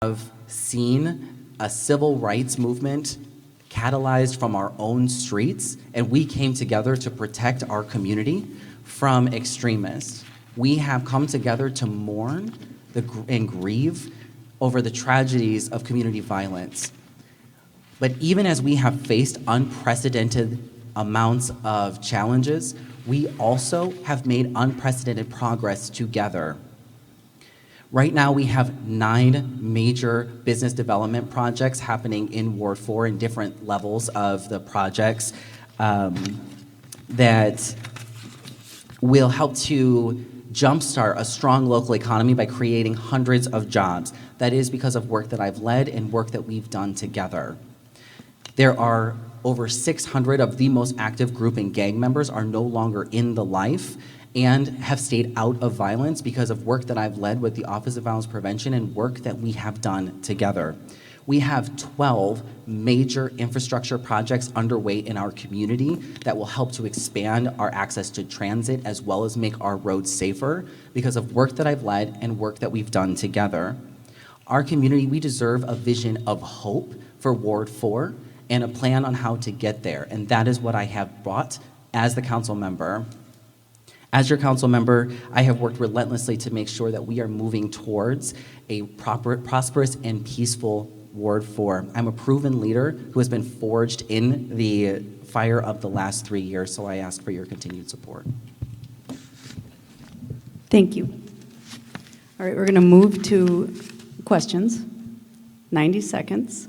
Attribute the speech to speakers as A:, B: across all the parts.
A: have seen a civil rights movement catalyzed from our own streets, and we came together to protect our community from extremists. We have come together to mourn and grieve over the tragedies of community violence. But even as we have faced unprecedented amounts of challenges, we also have made unprecedented progress together. Right now, we have 9 major business development projects happening in Ward 4 in different levels of the projects that will help to jumpstart a strong local economy by creating hundreds of jobs. That is because of work that I've led and work that we've done together. There are over 600 of the most active group and gang members are no longer in the life and have stayed out of violence because of work that I've led with the Office of Violence Prevention and work that we have done together. We have 12 major infrastructure projects underway in our community that will help to expand our access to transit as well as make our roads safer because of work that I've led and work that we've done together. Our community, we deserve a vision of hope for Ward 4 and a plan on how to get there, and that is what I have brought as the council member. As your council member, I have worked relentlessly to make sure that we are moving towards a prosperous and peaceful Ward 4. I'm a proven leader who has been forged in the fire of the last 3 years, so I ask for your continued support.
B: Thank you. All right, we're going to move to questions. 90 seconds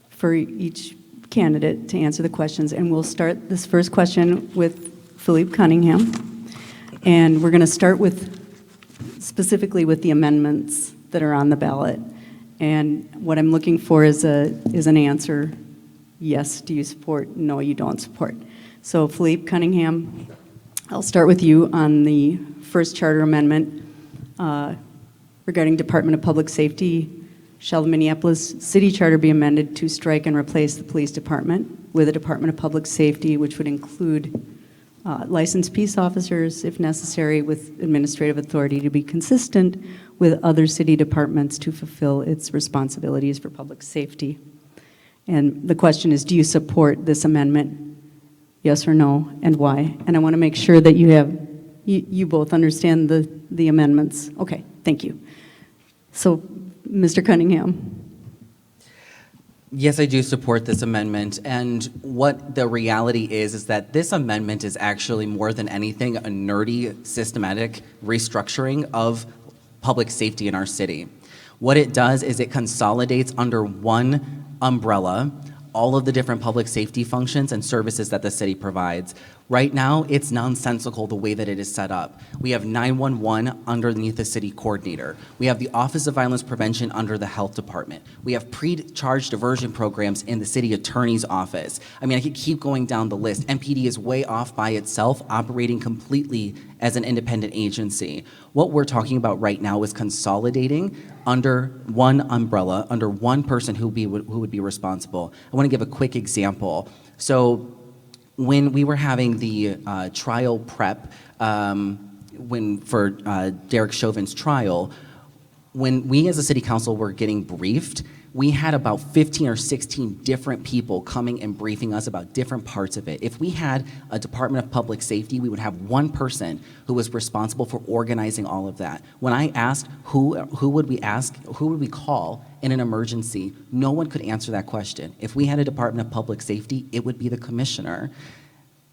B: for each candidate to answer the questions, and we'll start this first question with Philippe Cunningham. And we're going to start with specifically with the amendments that are on the ballot. And what I'm looking for is an answer. Yes, do you support? No, you don't support. So Philippe Cunningham, I'll start with you on the first charter amendment regarding Department of Public Safety. Shall the Minneapolis City Charter be amended to strike and replace the police department with a Department of Public Safety, which would include licensed peace officers, if necessary, with administrative authority to be consistent with other city departments to fulfill its responsibilities for public safety. And the question is, do you support this amendment? Yes or no, and why? And I want to make sure that you both understand the amendments. Okay, thank you. So, Mr. Cunningham.
A: Yes, I do support this amendment, and what the reality is that this amendment is actually more than anything a nerdy, systematic restructuring of public safety in our city. What it does is it consolidates under one umbrella all of the different public safety functions and services that the city provides. Right now, it's nonsensical the way that it is set up. We have 911 underneath the city coordinator. We have the Office of Violence Prevention under the health department. We have pre-charge diversion programs in the city attorney's office. I mean, I could keep going down the list. MPD is way off by itself, operating completely as an independent agency. What we're talking about right now is consolidating under one umbrella, under one person who would be responsible. I want to give a quick example. So when we were having the trial prep for Derek Chauvin's trial, when we as a city council were getting briefed, we had about 15 or 16 different people coming and briefing us about different parts of it. If we had a Department of Public Safety, we would have one person who was responsible for organizing all of that. When I asked who would we call in an emergency, no one could answer that question. If we had a Department of Public Safety, it would be the commissioner.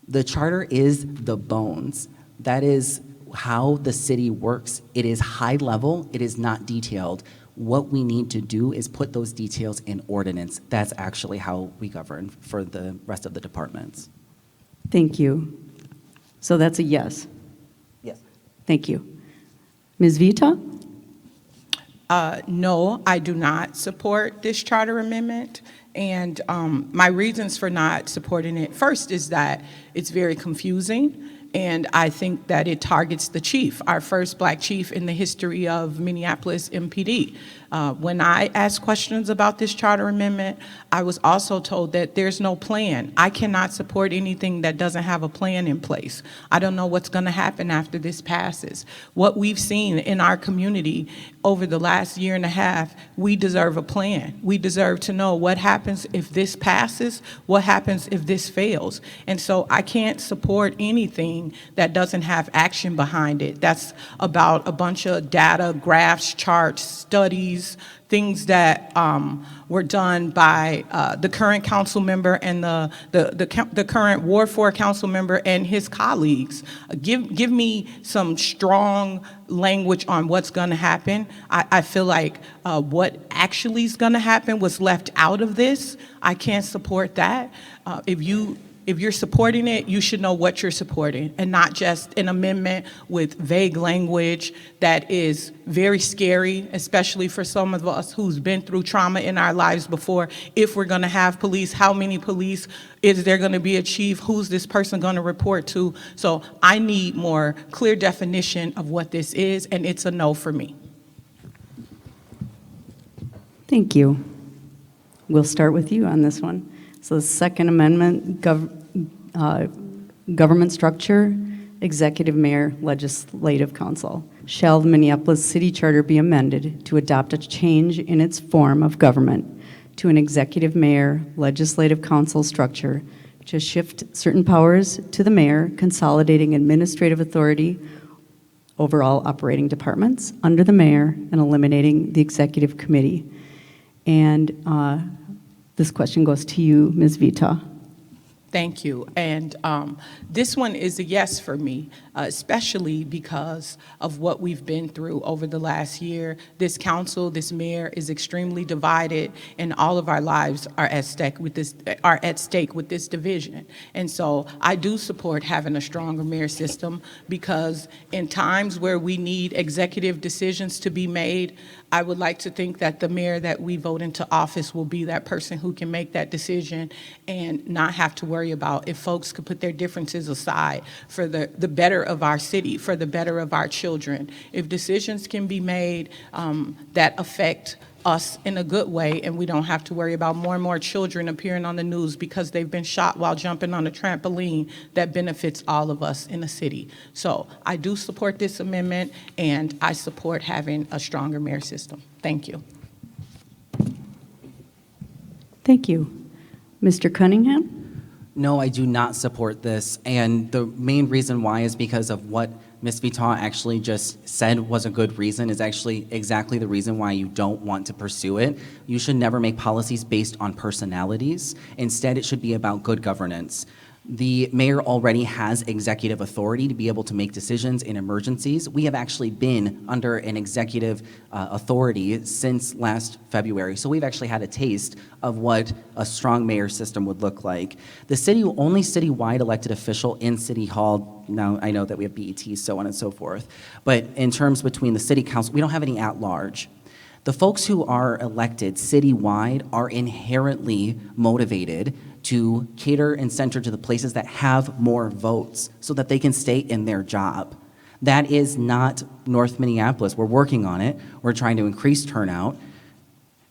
A: The charter is the bones. That is how the city works. It is high level, it is not detailed. What we need to do is put those details in ordinance. That's actually how we govern for the rest of the departments.
B: Thank you. So that's a yes?
A: Yes.
B: Thank you. Ms. Vita?
C: No, I do not support this charter amendment. And my reasons for not supporting it, first, is that it's very confusing. And I think that it targets the chief, our first black chief in the history of Minneapolis MPD. When I asked questions about this charter amendment, I was also told that there's no plan. I cannot support anything that doesn't have a plan in place. I don't know what's going to happen after this passes. What we've seen in our community over the last year and a half, we deserve a plan. We deserve to know what happens if this passes, what happens if this fails. And so I can't support anything that doesn't have action behind it. That's about a bunch of data, graphs, charts, studies, things that were done by the current council member and the current Ward 4 council member and his colleagues. Give me some strong language on what's going to happen. I feel like what actually is going to happen was left out of this. I can't support that. If you're supporting it, you should know what you're supporting and not just an amendment with vague language that is very scary, especially for some of us who's been through trauma in our lives before. If we're going to have police, how many police is there going to be a chief? Who's this person going to report to? So I need more clear definition of what this is, and it's a no for me.
B: Thank you. We'll start with you on this one. So the Second Amendment, government structure, executive mayor, legislative council. Shall the Minneapolis City Charter be amended to adopt a change in its form of government to an executive mayor, legislative council structure to shift certain powers to the mayor, consolidating administrative authority over all operating departments under the mayor and eliminating the executive committee? And this question goes to you, Ms. Vita.
C: Thank you. And this one is a yes for me, especially because of what we've been through over the last year. This council, this mayor is extremely divided, and all of our lives are at stake with this division. And so I do support having a stronger mayor system, because in times where we need executive decisions to be made, I would like to think that the mayor that we vote into office will be that person who can make that decision and not have to worry about if folks could put their differences aside for the better of our city, for the better of our children. If decisions can be made that affect us in a good way, and we don't have to worry about more and more children appearing on the news because they've been shot while jumping on a trampoline, that benefits all of us in the city. So I do support this amendment, and I support having a stronger mayor system. Thank you.
B: Thank you. Mr. Cunningham?
A: No, I do not support this, and the main reason why is because of what Ms. Viton actually just said was a good reason, is actually exactly the reason why you don't want to pursue it. You should never make policies based on personalities. Instead, it should be about good governance. The mayor already has executive authority to be able to make decisions in emergencies. We have actually been under an executive authority since last February, so we've actually had a taste of what a strong mayor system would look like. The only citywide elected official in City Hall, now I know that we have BET, so on and so forth, but in terms between the city council, we don't have any at-large. The folks who are elected citywide are inherently motivated to cater and center to the places that have more votes so that they can stay in their job. That is not North Minneapolis. We're working on it. We're trying to increase turnout.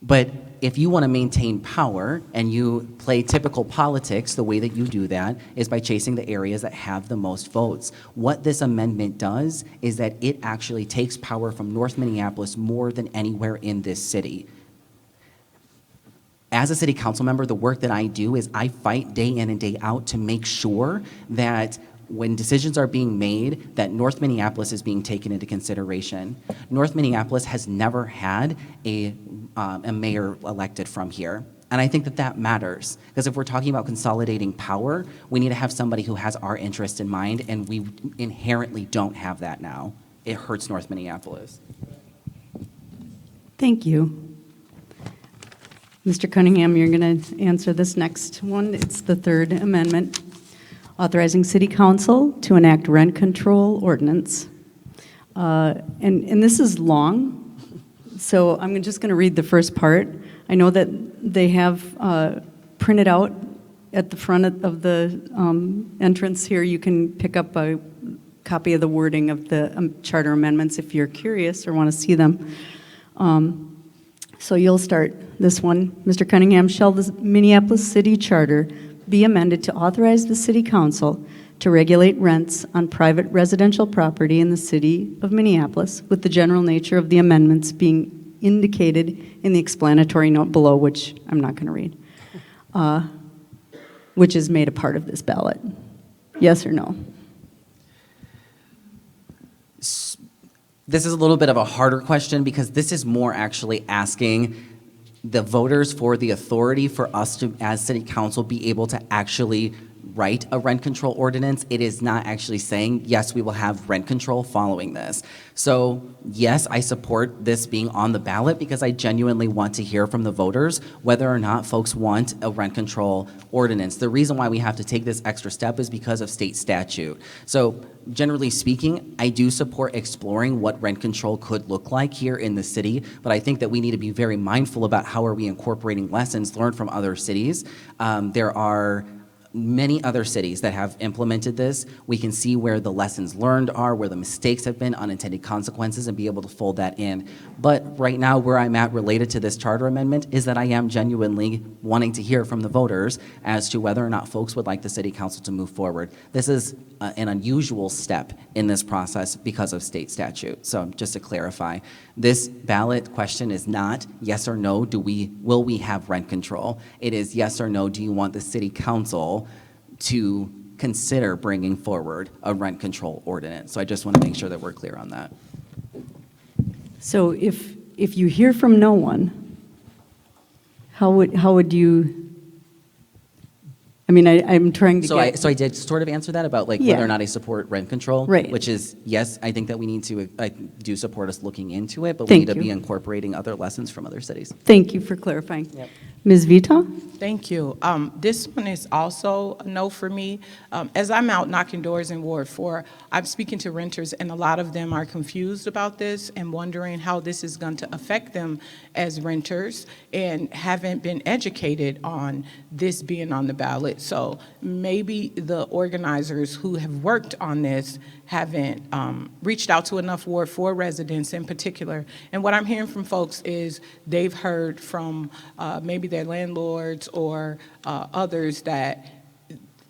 A: But if you want to maintain power and you play typical politics, the way that you do that is by chasing the areas that have the most votes. What this amendment does is that it actually takes power from North Minneapolis more than anywhere in this city. As a city council member, the work that I do is I fight day in and day out to make sure that when decisions are being made, that North Minneapolis is being taken into consideration. North Minneapolis has never had a mayor elected from here. And I think that that matters, because if we're talking about consolidating power, we need to have somebody who has our interest in mind, and we inherently don't have that now. It hurts North Minneapolis.
B: Thank you. Mr. Cunningham, you're going to answer this next one. It's the third amendment, authorizing city council to enact rent control ordinance. And this is long, so I'm just going to read the first part. I know that they have printed out at the front of the entrance here. You can pick up a copy of the wording of the charter amendments if you're curious or want to see them. So you'll start this one. Mr. Cunningham, shall the Minneapolis City Charter be amended to authorize the City Council to regulate rents on private residential property in the city of Minneapolis, with the general nature of the amendments being indicated in the explanatory note below, which I'm not going to read, which is made a part of this ballot? Yes or no?
A: This is a little bit of a harder question because this is more actually asking the voters for the authority for us to, as city council, be able to actually write a rent control ordinance. It is not actually saying, yes, we will have rent control following this. So yes, I support this being on the ballot because I genuinely want to hear from the voters whether or not folks want a rent control ordinance. The reason why we have to take this extra step is because of state statute. So generally speaking, I do support exploring what rent control could look like here in the city, but I think that we need to be very mindful about how are we incorporating lessons learned from other cities. There are many other cities that have implemented this. We can see where the lessons learned are, where the mistakes have been, unintended consequences, and be able to fold that in. But right now, where I'm at related to this charter amendment is that I am genuinely wanting to hear from the voters as to whether or not folks would like the city council to move forward. This is an unusual step in this process because of state statute. So just to clarify, this ballot question is not yes or no, will we have rent control? It is yes or no, do you want the city council to consider bringing forward a rent control ordinance? So I just want to make sure that we're clear on that.
B: So if you hear from no one, how would you? I mean, I'm trying to get.
A: So I did sort of answer that about like
B: Yeah.
A: whether or not I support rent control,
B: Right.
A: which is yes. I think that we need to. I do support us looking into it, but we
B: Thank
A: need to be
B: you.
A: incorporating other lessons from other cities.
B: Thank you for clarifying.
A: Yep.
B: Ms. Vita?
C: Thank you. This one is also a no for me. As I'm out knocking doors in Ward 4, I'm speaking to renters, and a lot of them are confused about this and wondering how this is going to affect them as renters and haven't been educated on this being on the ballot. So maybe the organizers who have worked on this haven't reached out to enough Ward 4 residents in particular. And what I'm hearing from folks is they've heard from maybe their landlords or others that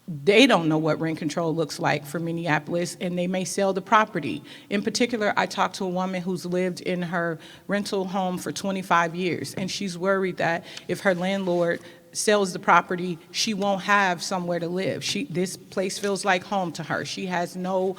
C: they don't know what rent control looks like for Minneapolis, and they may sell the property. In particular, I talked to a woman who's lived in her rental home for 25 years, and she's worried that if her landlord sells the property, she won't have somewhere to live. This place feels like home to her. She has no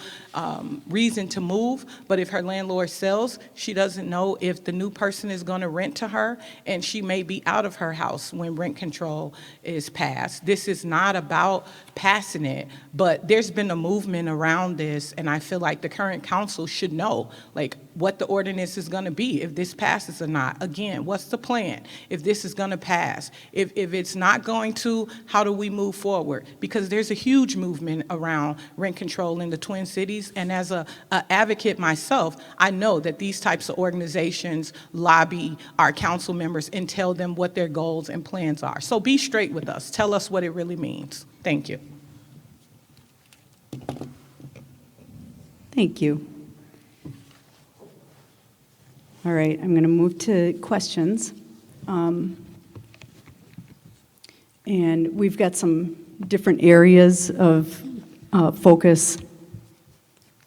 C: reason to move, but if her landlord sells, she doesn't know if the new person is going to rent to her, and she may be out of her house when rent control is passed. This is not about passing it, but there's been a movement around this, and I feel like the current council should know, like, what the ordinance is going to be, if this passes or not. Again, what's the plan? If this is going to pass, if it's not going to, how do we move forward? Because there's a huge movement around rent control in the Twin Cities, and as a advocate myself, I know that these types of organizations lobby our council members and tell them what their goals and plans are. So be straight with us. Tell us what it really means. Thank you.
B: Thank you. All right, I'm going to move to questions. And we've got some different areas of focus: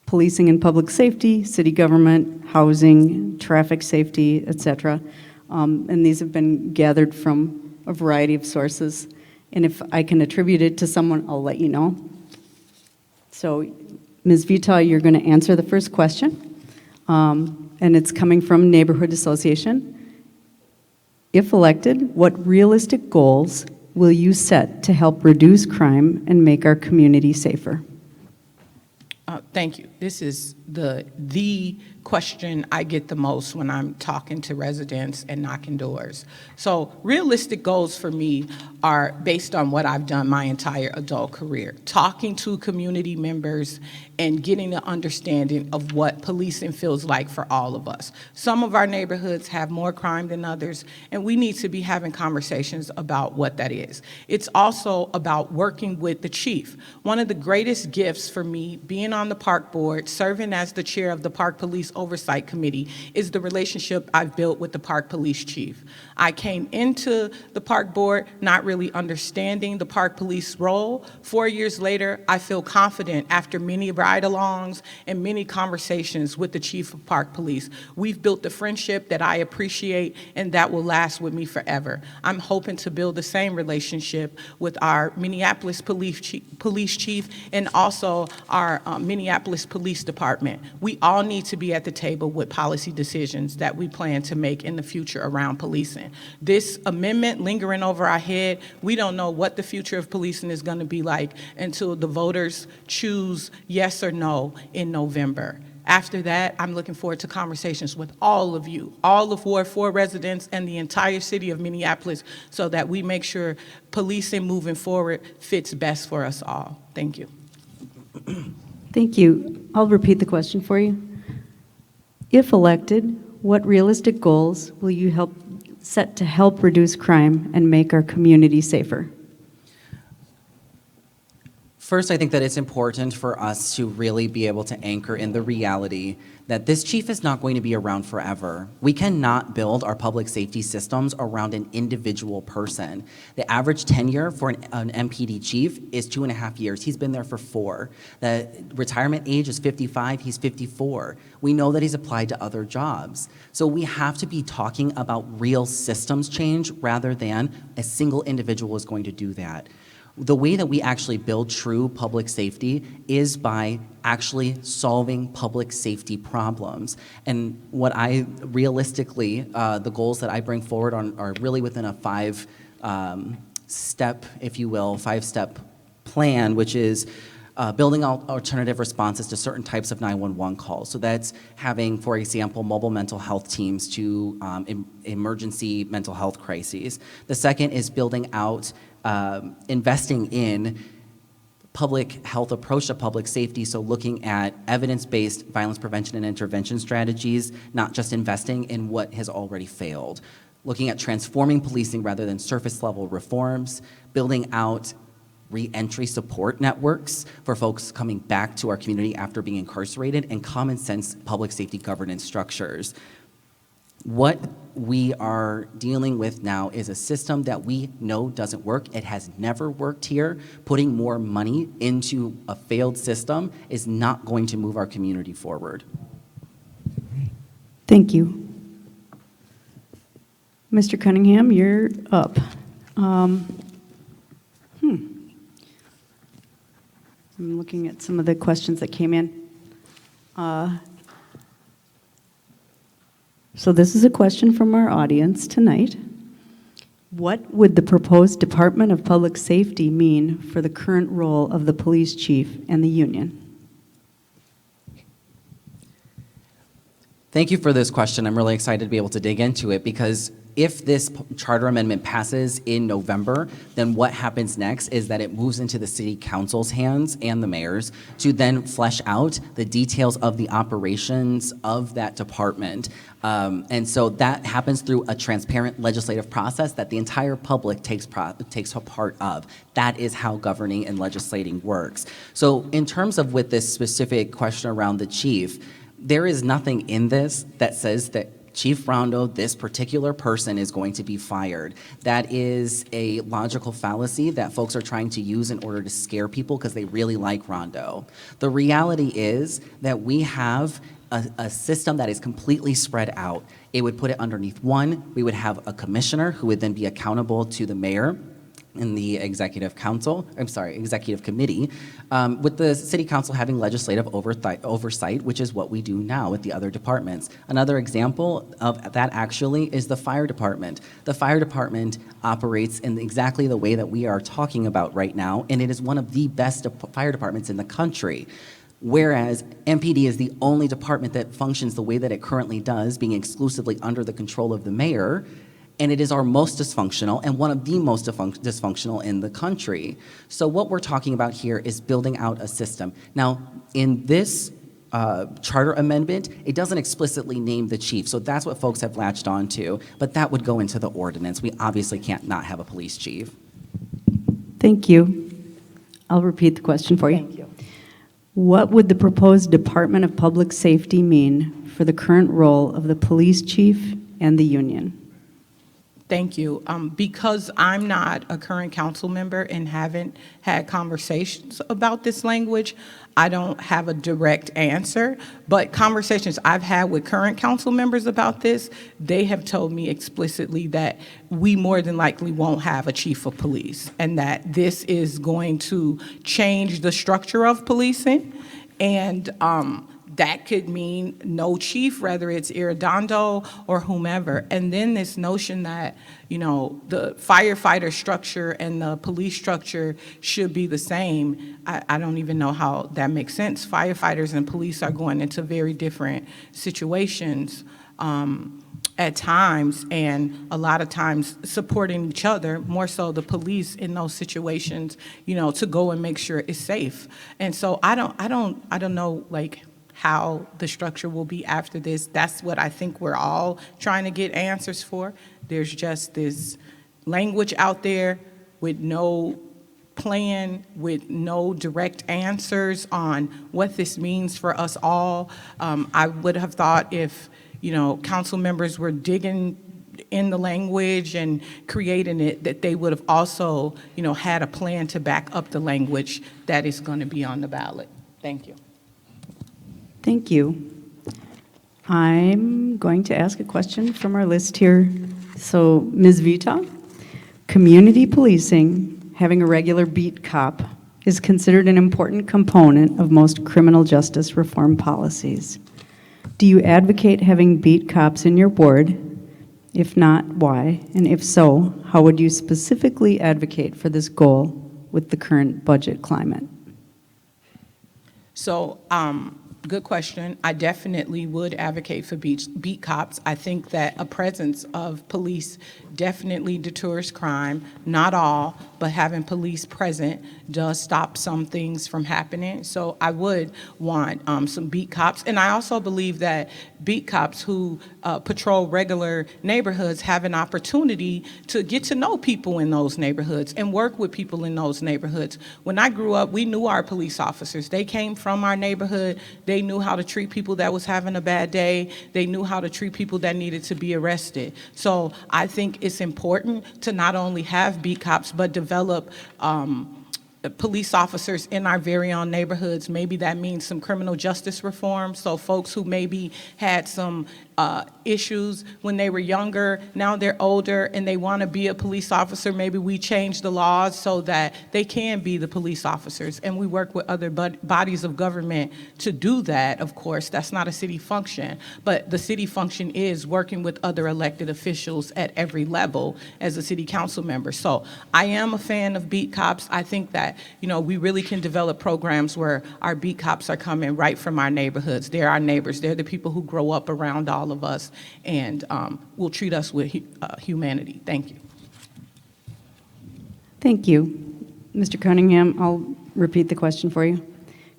B: policing and public safety, city government, housing, traffic safety, et cetera. And these have been gathered from a variety of sources. And if I can attribute it to someone, I'll let you know. So, Ms. Vita, you're going to answer the first question. And it's coming from Neighborhood Association. If elected, what realistic goals will you set to help reduce crime and make our community safer?
C: Thank you. This is the question I get the most when I'm talking to residents and knocking doors. So realistic goals for me are based on what I've done my entire adult career, talking to community members and getting an understanding of what policing feels like for all of us. Some of our neighborhoods have more crime than others, and we need to be having conversations about what that is. It's also about working with the chief. One of the greatest gifts for me, being on the park board, serving as the chair of the Park Police Oversight Committee is the relationship I've built with the Park Police Chief. I came into the Park Board not really understanding the Park Police role. 4 years later, I feel confident after many ride-alongs and many conversations with the Chief of Park Police. We've built a friendship that I appreciate and that will last with me forever. I'm hoping to build the same relationship with our Minneapolis Police Chief and also our Minneapolis Police Department. We all need to be at the table with policy decisions that we plan to make in the future around policing. This amendment lingering over our head, we don't know what the future of policing is going to be like until the voters choose yes or no in November. After that, I'm looking forward to conversations with all of you, all of Ward 4 residents and the entire city of Minneapolis, so that we make sure policing moving forward fits best for us all. Thank you.
B: Thank you. I'll repeat the question for you. If elected, what realistic goals will you set to help reduce crime and make our community safer?
A: First, I think that it's important for us to really be able to anchor in the reality that this chief is not going to be around forever. We cannot build our public safety systems around an individual person. The average tenure for an MPD chief is 2.5 years. He's been there for 4. The retirement age is 55, he's 54. We know that he's applied to other jobs. So we have to be talking about real systems change rather than a single individual is going to do that. The way that we actually build true public safety is by actually solving public safety problems. And what I realistically, the goals that I bring forward are really within a 5-step, if you will, 5-step plan, which is building out alternative responses to certain types of 911 calls. So that's having, for example, mobile mental health teams to emergency mental health crises. The second is building out, investing in public health approach to public safety, so looking at evidence-based violence prevention and intervention strategies, not just investing in what has already failed. Looking at transforming policing rather than surface-level reforms, building out re-entry support networks for folks coming back to our community after being incarcerated, and common sense public safety governance structures. What we are dealing with now is a system that we know doesn't work. It has never worked here. Putting more money into a failed system is not going to move our community forward.
B: Thank you. Mr. Cunningham, you're up. I'm looking at some of the questions that came in. So this is a question from our audience tonight. What would the proposed Department of Public Safety mean for the current role of the police chief and the union?
A: Thank you for this question. I'm really excited to be able to dig into it, because if this charter amendment passes in November, then what happens next is that it moves into the city council's hands and the mayor's to then flesh out the details of the operations of that department. And so that happens through a transparent legislative process that the entire public takes a part of. That is how governing and legislating works. So in terms of with this specific question around the chief, there is nothing in this that says that Chief Rondo, this particular person, is going to be fired. That is a logical fallacy that folks are trying to use in order to scare people because they really like Rondo. The reality is that we have a system that is completely spread out. It would put it underneath one. We would have a commissioner who would then be accountable to the mayor in the executive committee, with the city council having legislative oversight, which is what we do now with the other departments. Another example of that actually is the fire department. The fire department operates in exactly the way that we are talking about right now, and it is one of the best fire departments in the country. Whereas MPD is the only department that functions the way that it currently does, being exclusively under the control of the mayor, and it is our most dysfunctional and one of the most dysfunctional in the country. So what we're talking about here is building out a system. Now, in this charter amendment, it doesn't explicitly name the chief, so that's what folks have latched on to, but that would go into the ordinance. We obviously can't not have a police chief.
B: Thank you. I'll repeat the question for you.
D: Thank you.
B: What would the proposed Department of Public Safety mean for the current role of the police chief and the union?
C: Thank you. Because I'm not a current council member and haven't had conversations about this language, I don't have a direct answer. But conversations I've had with current council members about this, they have told me explicitly that we more than likely won't have a chief of police, and that this is going to change the structure of policing. And that could mean no chief, whether it's Irredondo or whomever. And then this notion that, you know, the firefighter structure and the police structure should be the same, I don't even know how that makes sense. Firefighters and police are going into very different situations at times, and a lot of times supporting each other, more so the police in those situations, you know, to go and make sure it's safe. And so I don't know, like, how the structure will be after this. That's what I think we're all trying to get answers for. There's just this language out there with no plan, with no direct answers on what this means for us all. I would have thought if, you know, council members were digging in the language and creating it, that they would have also, you know, had a plan to back up the language that is going to be on the ballot. Thank you.
B: Thank you. I'm going to ask a question from our list here. So, Ms. Vita, community policing, having a regular beat cop, is considered an important component of most criminal justice reform policies. Do you advocate having beat cops in your ward? If not, why? And if so, how would you specifically advocate for this goal with the current budget climate?
C: So, good question. I definitely would advocate for beat cops. I think that a presence of police definitely deters crime. Not all, but having police present does stop some things from happening. So I would want some beat cops. And I also believe that beat cops who patrol regular neighborhoods have an opportunity to get to know people in those neighborhoods and work with people in those neighborhoods. When I grew up, we knew our police officers. They came from our neighborhood. They knew how to treat people that was having a bad day. They knew how to treat people that needed to be arrested. So I think it's important to not only have beat cops, but develop police officers in our very own neighborhoods. Maybe that means some criminal justice reform. So folks who maybe had some issues when they were younger, now they're older and they want to be a police officer, maybe we change the laws so that they can be the police officers. And we work with other bodies of government to do that, of course. That's not a city function, but the city function is working with other elected officials at every level as a city council member. So I am a fan of beat cops. I think that, you know, we really can develop programs where our beat cops are coming right from our neighborhoods. They're our neighbors. They're the people who grow up around all of us and will treat us with humanity. Thank you.
B: Thank you. Mr. Cunningham, I'll repeat the question for you.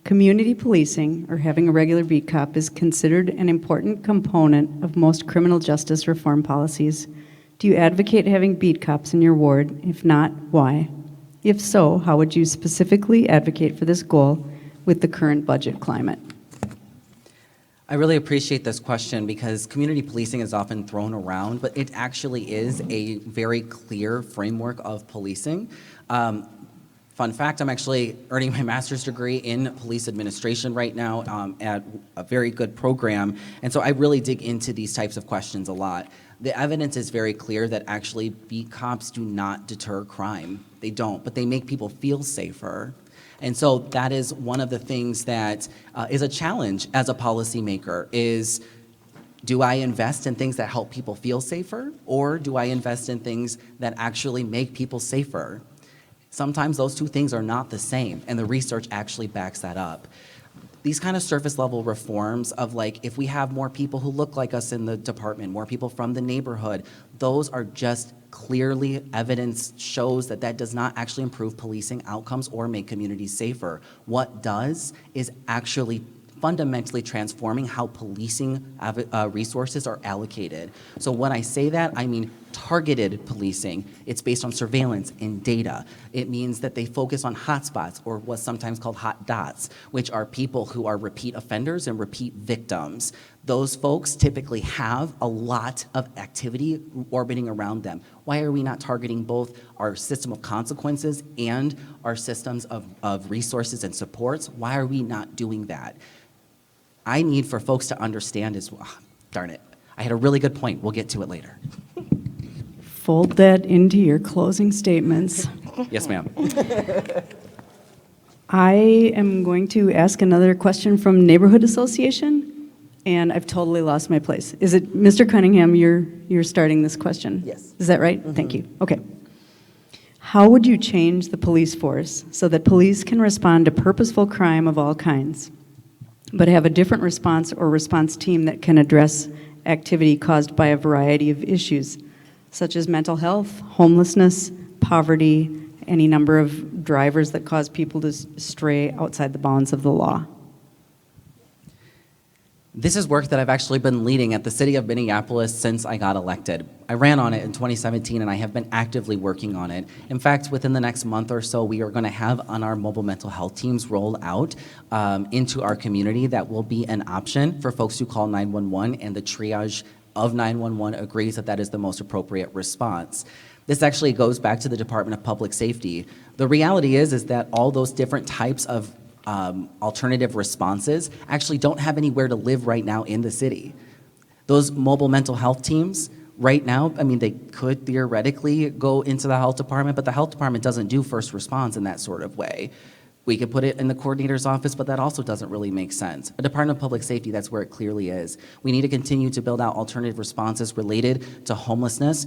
B: Community policing, or having a regular beat cop, is considered an important component of most criminal justice reform policies. Do you advocate having beat cops in your ward? If not, why? If so, how would you specifically advocate for this goal with the current budget climate?
A: I really appreciate this question because community policing is often thrown around, but it actually is a very clear framework of policing. Fun fact, I'm actually earning my master's degree in police administration right now at a very good program, and so I really dig into these types of questions a lot. The evidence is very clear that actually beat cops do not deter crime. They don't, but they make people feel safer. And so that is one of the things that is a challenge as a policymaker is, do I invest in things that help people feel safer, or do I invest in things that actually make people safer? Sometimes those two things are not the same, and the research actually backs that up. These kind of surface level reforms of, like, if we have more people who look like us in the department, more people from the neighborhood, those are just clearly evidence shows that that does not actually improve policing outcomes or make communities safer. What does is actually fundamentally transforming how policing resources are allocated. So when I say that, I mean targeted policing. It's based on surveillance and data. It means that they focus on hotspots, or what's sometimes called hot dots, which are people who are repeat offenders and repeat victims. Those folks typically have a lot of activity orbiting around them. Why are we not targeting both our system of consequences and our systems of resources and supports? Why are we not doing that? I need for folks to understand as well. Darn it. I had a really good point. We'll get to it later.
B: Fold that into your closing statements.
A: Yes, ma'am.
B: I am going to ask another question from Neighborhood Association, and I've totally lost my place. Is it Mr. Cunningham, you're starting this question?
D: Yes.
B: Is that right? Thank you. Okay. How would you change the police force so that police can respond to purposeful crime of all kinds, but have a different response or response team that can address activity caused by a variety of issues, such as mental health, homelessness, poverty, any number of drivers that cause people to stray outside the bounds of the law?
A: This is work that I've actually been leading at the City of Minneapolis since I got elected. I ran on it in 2017, and I have been actively working on it. In fact, within the next month or so, we are going to have on our mobile mental health teams roll out into our community. That will be an option for folks who call 911, and the triage of 911 agrees that that is the most appropriate response. This actually goes back to the Department of Public Safety. The reality is that all those different types of alternative responses actually don't have anywhere to live right now in the city. Those mobile mental health teams, right now, I mean, they could theoretically go into the health department, but the health department doesn't do first response in that sort of way. We could put it in the coordinator's office, but that also doesn't really make sense. A Department of Public Safety, that's where it clearly is. We need to continue to build out alternative responses related to homelessness,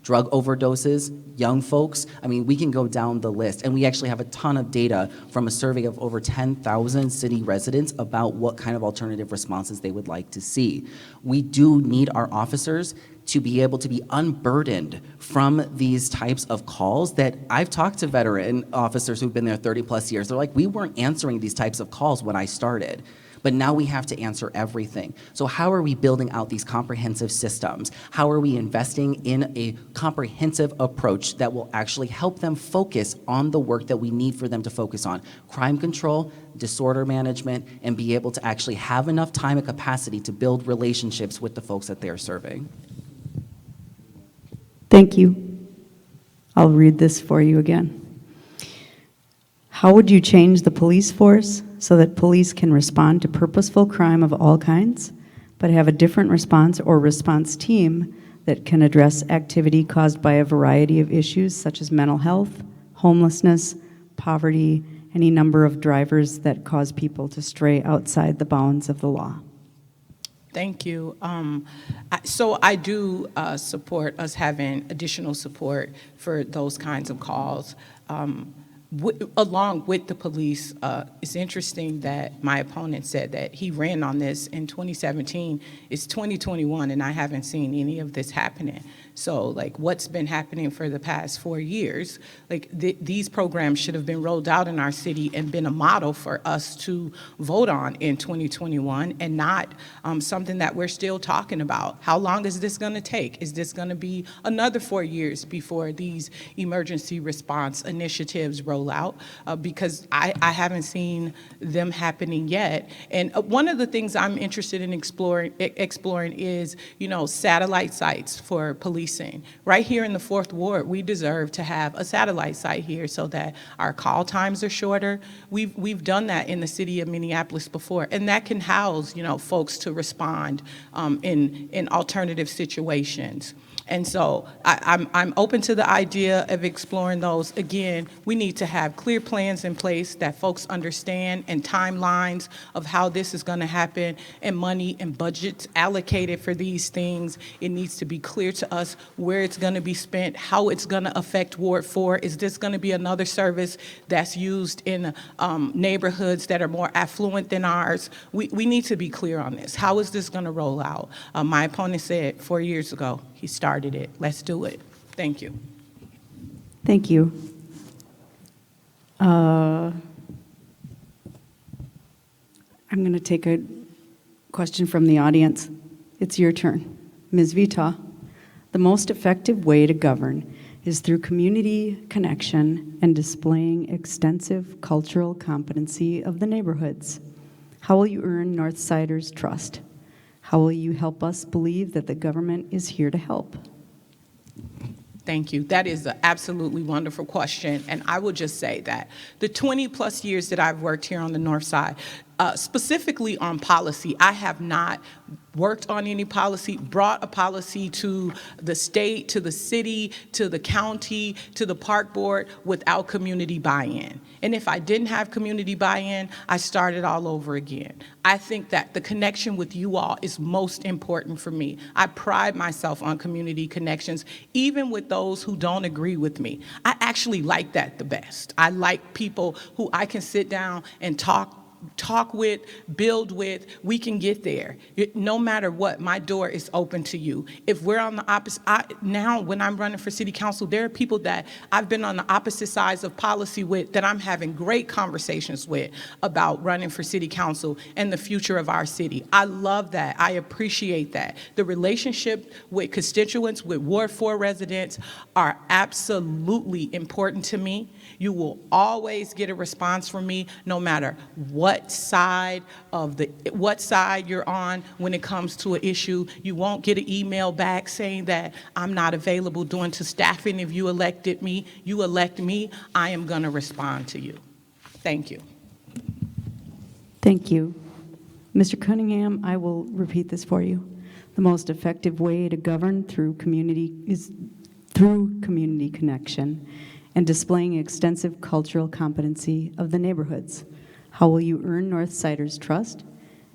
A: drug overdoses, young folks. I mean, we can go down the list. And we actually have a ton of data from a survey of over 10,000 city residents about what kind of alternative responses they would like to see. We do need our officers to be able to be unburdened from these types of calls that I've talked to veteran officers who've been there 30 plus years. They're like, we weren't answering these types of calls when I started, but now we have to answer everything. So how are we building out these comprehensive systems? How are we investing in a comprehensive approach that will actually help them focus on the work that we need for them to focus on? Crime control, disorder management, and be able to actually have enough time and capacity to build relationships with the folks that they're serving.
B: Thank you. I'll read this for you again. How would you change the police force so that police can respond to purposeful crime of all kinds, but have a different response or response team that can address activity caused by a variety of issues such as mental health, homelessness, poverty, any number of drivers that cause people to stray outside the bounds of the law?
C: Thank you. So I do support us having additional support for those kinds of calls. Along with the police, it's interesting that my opponent said that he ran on this in 2017. It's 2021, and I haven't seen any of this happening. So, like, what's been happening for the past 4 years? Like, these programs should have been rolled out in our city and been a model for us to vote on in 2021, and not something that we're still talking about. How long is this going to take? Is this going to be another 4 years before these emergency response initiatives roll out? Because I haven't seen them happening yet. And one of the things I'm interested in exploring is, you know, satellite sites for policing. Right here in the 4th Ward, we deserve to have a satellite site here so that our call times are shorter. We've done that in the city of Minneapolis before, and that can house, you know, folks to respond in alternative situations. And so I'm open to the idea of exploring those. Again, we need to have clear plans in place that folks understand, and timelines of how this is going to happen, and money and budgets allocated for these things. It needs to be clear to us where it's going to be spent, how it's going to affect Ward 4. Is this going to be another service that's used in neighborhoods that are more affluent than ours? We need to be clear on this. How is this going to roll out? My opponent said 4 years ago, he started it. Let's do it. Thank you.
B: Thank you. I'm going to take a question from the audience. It's your turn. Ms. Vita, the The most effective way to govern is through community connection and displaying extensive cultural competency of the neighborhoods. How will you earn Northsiders' trust? How will you help us believe that the government is here to help?
C: Thank you. That is an absolutely wonderful question. And I will just say that the 20-plus years that I've worked here on the North Side, specifically on policy, I have not worked on any policy, brought a policy to the state, to the city, to the county, to the park board without community buy-in. And if I didn't have community buy-in, I started all over again. I think that the connection with you all is most important for me. I pride myself on community connections, even with those who don't agree with me. I actually like that the best. I like people who I can sit down and talk with, build with. We can get there. No matter what, my door is open to you. If we're on the opposite, now when I'm running for city council, there are people that I've been on the opposite sides of policy with that I'm having great conversations with about running for city council and the future of our city. I love that. I appreciate that. The relationship with constituents, with Ward 4 residents are absolutely important to me. You will always get a response from me, no matter what side you're on when it comes to an issue. You won't get an email back saying that I'm not available due to staffing. If you elected me, you elect me, I am going to respond to you. Thank you.
B: Thank you. Mr. Cunningham, I will repeat this for you. The most effective way to govern through community is through community connection and displaying extensive cultural competency of the neighborhoods. How will you earn Northsiders' trust?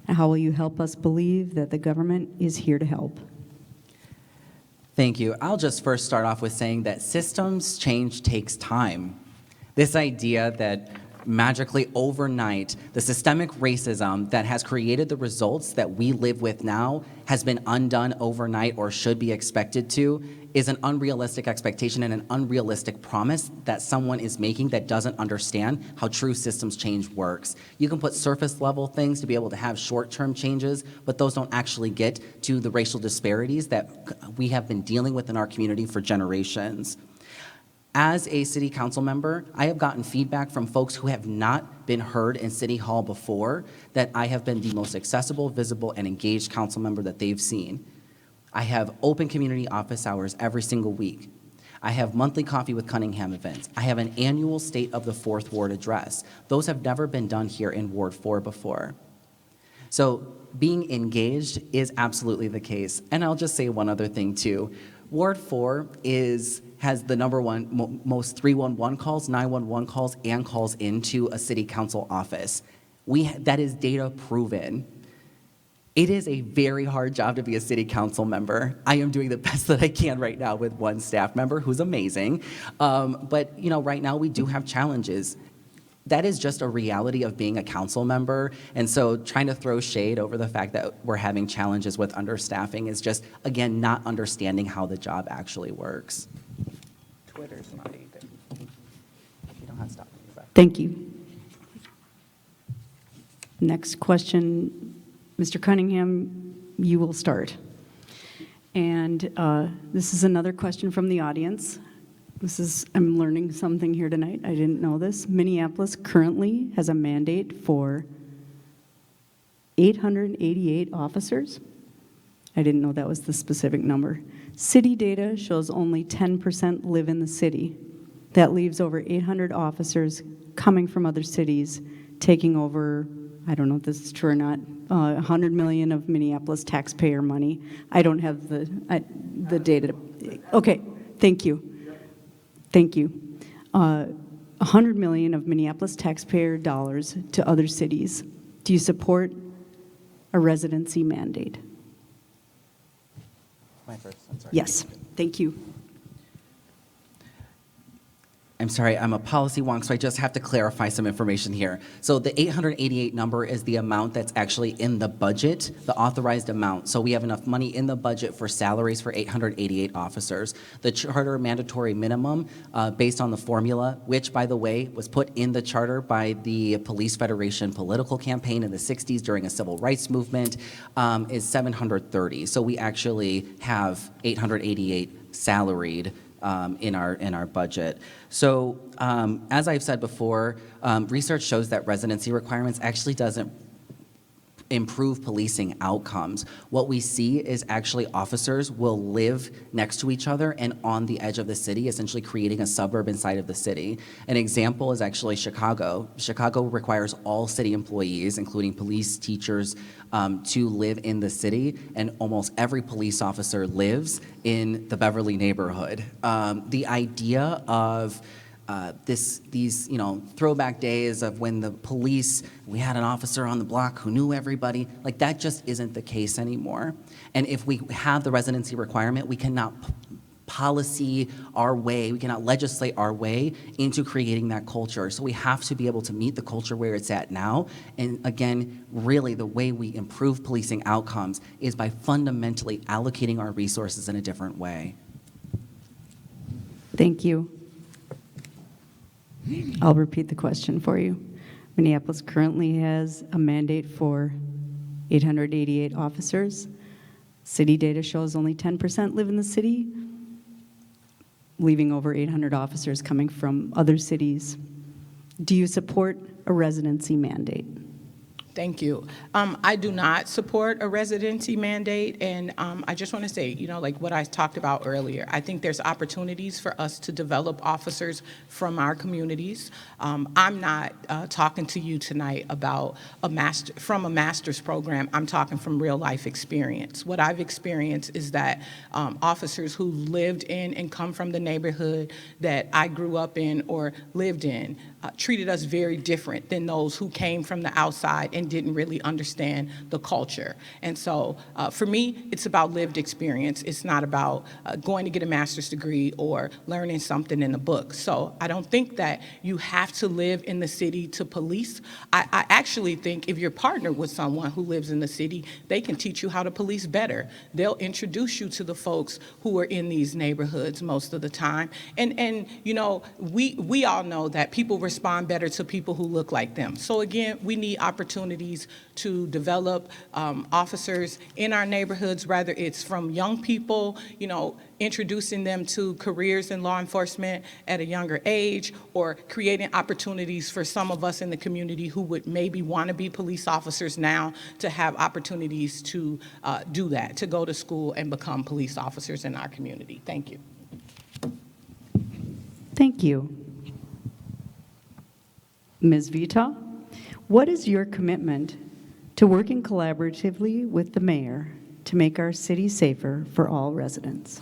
B: And how will you help us believe that the government is here to help?
A: Thank you. I'll just first start off with saying that systems change takes time. This idea that magically overnight, the systemic racism that has created the results that we live with now has been undone overnight or should be expected to is an unrealistic expectation and an unrealistic promise that someone is making that doesn't understand how true systems change works. You can put surface level things to be able to have short-term changes, but those don't actually get to the racial disparities that we have been dealing with in our community for generations. As a city council member, I have gotten feedback from folks who have not been heard in City Hall before that I have been the most accessible, visible, and engaged council member that they've seen. I have open community office hours every single week. I have monthly coffee with Cunningham events. I have an annual State of the Fourth Ward address. Those have never been done here in Ward 4 before. So being engaged is absolutely the case. And I'll just say one other thing too. Ward 4 has the number one most 311 calls, 911 calls, and calls into a city council office. That is data proven. It is a very hard job to be a city council member. I am doing the best that I can right now with one staff member who's amazing. But right now we do have challenges. That is just a reality of being a council member. And so trying to throw shade over the fact that we're having challenges with understaffing is just, again, not understanding how the job actually works. Twitter's not either. You don't have to stop me.
B: Thank you. Next question, Mr. Cunningham, you will start. And this is another question from the audience. I'm learning something here tonight. I didn't know this. Minneapolis currently has a mandate for 888 officers. I didn't know that was the specific number. City data shows only 10% live in the city. That leaves over 800 officers coming from other cities, taking over, I don't know if this is true or not, 100 million of Minneapolis taxpayer money. I don't have the data. Okay, thank you. Thank you. 100 million of Minneapolis taxpayer dollars to other cities. Do you support a residency mandate?
A: My first, I'm sorry.
B: Yes, thank you.
A: I'm sorry, I'm a policy wonk, so I just have to clarify some information here. So the 888 number is the amount that's actually in the budget, the authorized amount. So we have enough money in the budget for salaries for 888 officers. The charter mandatory minimum, based on the formula, which, by the way, was put in the charter by the Police Federation political campaign in the 60s during a civil rights movement, is 730. So we actually have 888 salaried in our budget. So as I've said before, research shows that residency requirements actually doesn't improve policing outcomes. What we see is actually officers will live next to each other and on the edge of the city, essentially creating a suburb inside of the city. An example is actually Chicago. Chicago requires all city employees, including police, teachers, to live in the city, and almost every police officer lives in the Beverly neighborhood. The idea of these throwback days of when the police, we had an officer on the block who knew everybody, like that just isn't the case anymore. And if we have the residency requirement, we cannot policy our way, we cannot legislate our way into creating that culture. So we have to be able to meet the culture where it's at now. And again, really the way we improve policing outcomes is by fundamentally allocating our resources in a different way.
B: Thank you. I'll repeat the question for you. Minneapolis currently has a mandate for 888 officers. City data shows only 10% live in the city, leaving over 800 officers coming from other cities. Do you support a residency mandate?
C: Thank you. I do not support a residency mandate, and I just want to say, like what I talked about earlier, I think there's opportunities for us to develop officers from our communities. I'm not talking to you tonight about a master's program. I'm talking from real life experience. What I've experienced is that officers who lived in and come from the neighborhood that I grew up in or lived in treated us very different than those who came from the outside and didn't really understand the culture. And so for me, it's about lived experience. It's not about going to get a master's degree or learning something in a book. So I don't think that you have to live in the city to police. I actually think if you're partnered with someone who lives in the city, they can teach you how to police better. They'll introduce you to the folks who are in these neighborhoods most of the time. And we all know that people respond better to people who look like them. So again, we need opportunities to develop officers in our neighborhoods, whether it's from young people, introducing them to careers in law enforcement at a younger age, or creating opportunities for some of us in the community who would maybe want to be police officers now to have opportunities to do that, to go to school and become police officers in our community. Thank you.
B: Thank you. Ms. Vita, what is your commitment to working collaboratively with the mayor to make our city safer for all residents?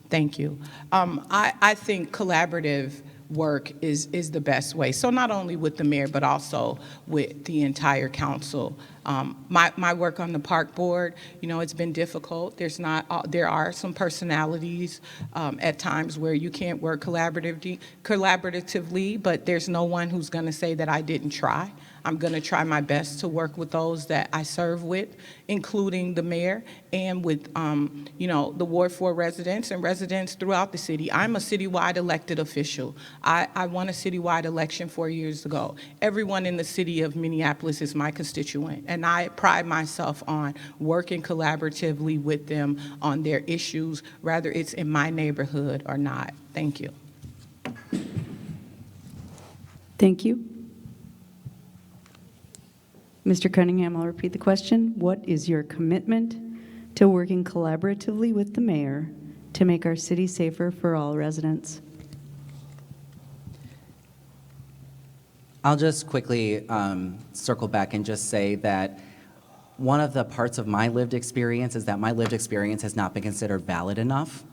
C: Thank you. I think collaborative work is the best way. So not only with the mayor, but also with the entire council. My work on the park board, it's been difficult. There are some personalities at times where you can't work collaboratively, but there's no one who's going to say that I didn't try. I'm going to try my best to work with those that I serve with, including the mayor and with, the Ward 4 residents and residents throughout the city. I'm a citywide elected official. I won a citywide election 4 years ago. Everyone in the city of Minneapolis is my constituent, and I pride myself on working collaboratively with them on their issues, whether it's in my neighborhood or not. Thank you.
B: Thank you. Mr. Cunningham, I'll repeat the question. What is your commitment to working collaboratively with the mayor to make our city safer for all residents?
A: I'll just quickly circle back and just say that one of the parts of my lived experience is that my lived experience has not been considered valid enough